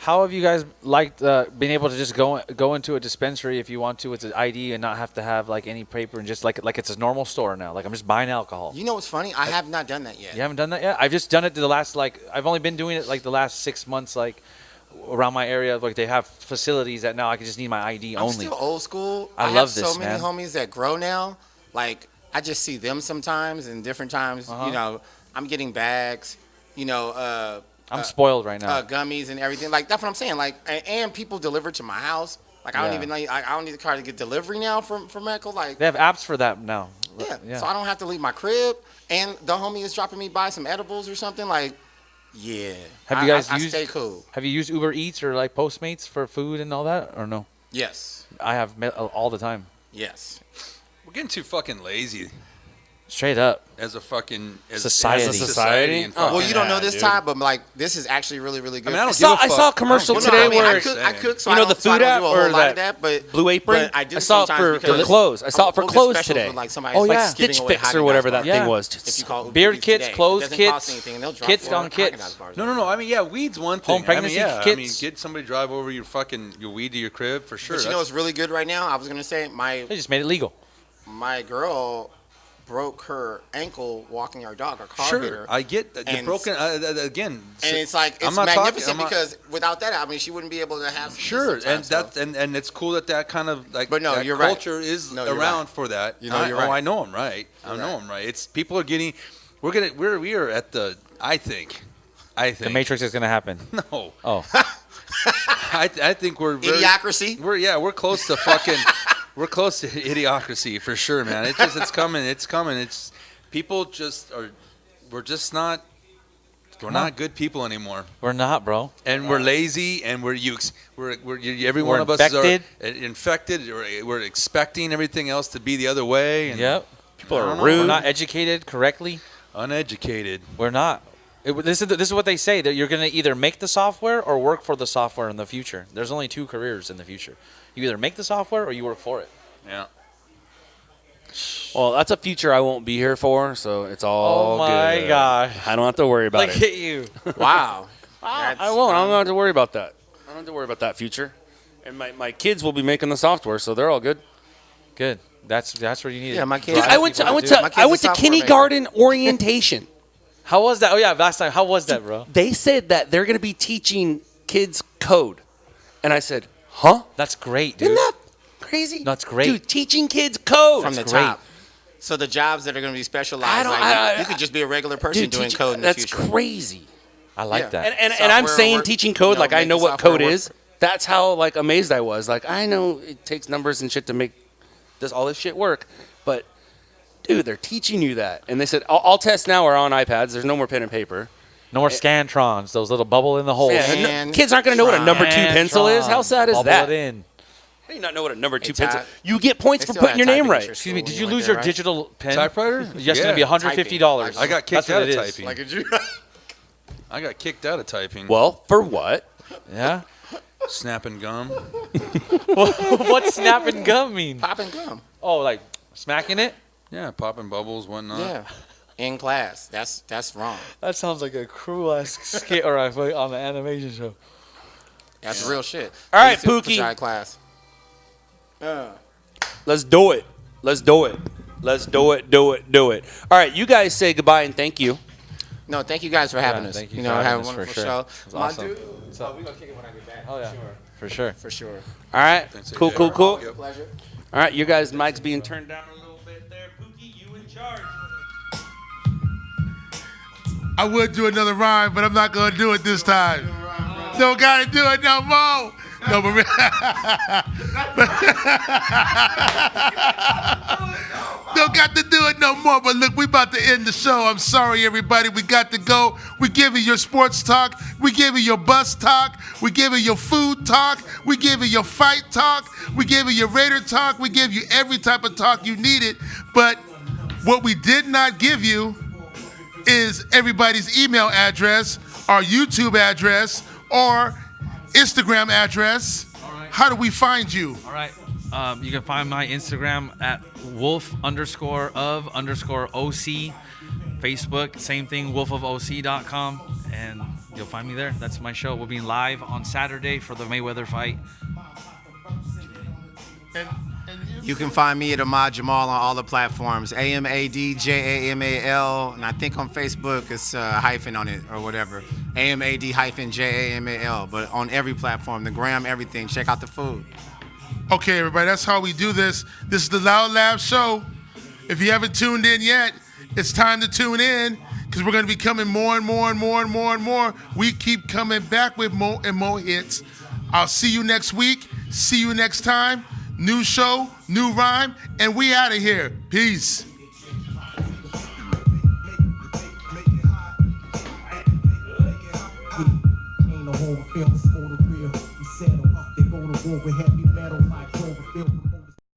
How have you guys liked being able to just go into a dispensary if you want to with an ID and not have to have any paper and just like it's a normal store now? Like I'm just buying alcohol.
You know what's funny? I have not done that yet.
You haven't done that yet? I've just done it the last I've only been doing it the last 6 months around my area. They have facilities that now I can just need my ID
I'm
only.
still old school.
I
have
love
so
this,
many
man.
homies that grow now. I just see them sometimes and different times.
Uh-huh.
I'm getting bags.
I'm spoiled right now.
Gummies and everything. That's what I'm saying. And people deliver to my house. I don't even I don't need a car to get delivery now for medical.
They have apps for that now.
Yeah. So I don't have to leave my crib. And the homie is dropping me by some edibles or something. Yeah.
Have you guys
I
used?
stay cool.
Have you used Uber Eats or Postmates for food and all that, or no?
Yes.
I have all the time.
Yes.
We're getting too fucking lazy
Straight up.
as a fucking
Society.
as a society. and
Well,
fucking-
you don't know this,
dude.
Todd, but this is actually really, really good.
I mean, I don't
saw-
give a
I
fuck.
saw a commercial
I don't give
today
a fuck.
where-
I cook, so
you
I
know
don't,
the
so I
food
don't
app
do a
or
whole lot
that
of that, but
Blue Apron?
But I do
I saw it
sometimes
for
because
clothes. I saw it for
we'll get
clothes
specials
today.
with, somebody's
Oh, yeah.
giving
Stitch
away
Fix or
Haagen-Dazs
whatever that
bars.
Yeah.
thing was.
If you call Uber
Beard
Eats
kits,
today,
clothes
it doesn't cost
kits,
anything, and they'll drop
kits
4
on kits.
Haagen-Dazs bars.
No. I mean, yeah, weed's one thing.
Home pregnancy
I mean,
kits.
get somebody to drive over your weed to your crib for sure.
But you know what's really good right now? I was gonna say
They just made it legal.
my girl broke her ankle walking our dog. Our car hit
Sure,
her.
I get the
And-
broken again.
And it's
I'm
it's
not talking-
magnificent
I'm not-
because without that, I mean, she wouldn't be able to have.
Sure, and
sometimes, so.
that and it's cool that kind of
But no,
that
you're right.
culture is
No, you're
around
right.
for that.
You know, you're right.
Oh, I know I'm right. I know I'm right. It's people are getting. We are at the. I think.
The Matrix is gonna happen.
No.
Oh.
I think we're
Idiocracy?
We're close to fucking we're close to idiocracy for sure, man. It's coming. It's people just are. We're just not. We're not good people anymore.
We're not, bro.
And we're lazy, and every one of us
infected.
Are infected. We're expecting everything else to be the other way. And
Yep.
People are rude.
We're not educated correctly.
Uneducated.
We're not. This is what they say, that you're going to either make the software or work for the software in the future. There's only two careers in the future. You either make the software or you work for it.
Yeah.
Well, that's a future I won't be here for, so it's all good.
Oh, my gosh.
I don't have to worry about
Look
it.
at you.
Wow.
I won't. I don't have to worry about that. I don't have to worry about that future. And my kids will be making the software, so they're all good.
Good. That's where you need it.
Yeah, my kids.
I went to kindergarten orientation.
How was that? Oh, yeah, last time. How was that, bro?
They said that they're going to be teaching kids code. And I said, huh?
That's great, dude.
Isn't that crazy?
That's great.
Dude, teaching kids code.
From the
That's great.
top. So the jobs that are going to be specialized, you could just be a regular person doing code in the future.
That's crazy.
I like that.
And I'm saying teaching code like I know what code is. That's how like amazed I was. Like I know it takes numbers and shit to make all this shit work, but dude, they're teaching you that. And they said all tests now are on iPads. There's no more pen and paper.
No more Scantrons, those little bubble in the holes.
Yeah, kids aren't going to know what a number 2 pencil is. How sad is that?
Bubble it in.
How do you not know what a number 2 pencil? You get points for putting your name right.
Excuse me, did you lose your digital pen?
Typewriter?
Yes, going to be $150.
I got kicked out of typing.
Like
I got kicked out of typing.
Well, for what?
Yeah.
Snapping gum.
What's snapping gum mean?
Popping gum.
Oh, like smacking it?
Yeah, popping bubbles, whatnot.
Yeah. In class. That's wrong.
That sounds like a cruel ass skit or on the animation show.
That's real shit.
All right, Pookie.
Class.
Let's do it. Let's do it. Let's do it. Do it. Do it. All right, you guys say goodbye and thank you.
No, thank you guys for having us.
Thank you.
Have a wonderful show.
It's awesome.
Dude, we're gonna kick it when I get back.
Oh yeah, for sure.
For sure.
All right. Cool.
Yep. Pleasure.
All right, you guys' mic's being turned down a little bit there. Pookie, you in charge.
I would do another rhyme, but I'm not gonna do it this time. Don't gotta do it no more. No, but don't got to do it no more. But look, we about to end the show. I'm sorry, everybody. We got to go. We give you your sports talk. We give you your bus talk. We give you your food talk. We give you your fight talk. We give you your Raider talk. We give you every type of talk you needed. But what we did not give you is everybody's email address, our YouTube address, or Instagram address.
All right.
How do we find you?
All right. You can find my Instagram at wolf_of_OC. Facebook, same thing, wolfofoc.com. And you'll find me there. That's my show. We'll be live on Saturday for the Mayweather fight.
You can find me at Ahmad Jamal on all the platforms. AMADJAMAL. And I think on Facebook it's hyphen on it or whatever. AMAD-JAMAL. But on every platform, the gram, everything. Check out the food.
Okay, everybody, that's how we do this. This is the Loud Lab show. If you haven't tuned in yet, it's time to tune in because we're going to be coming more and more and more and more and more. We keep coming back with more and more hits. I'll see you next week. See you next time. New show, new rhyme, and we out of here. Peace.
Film, for the real. We settle up, they go to war with heavy metal like Cloverfield.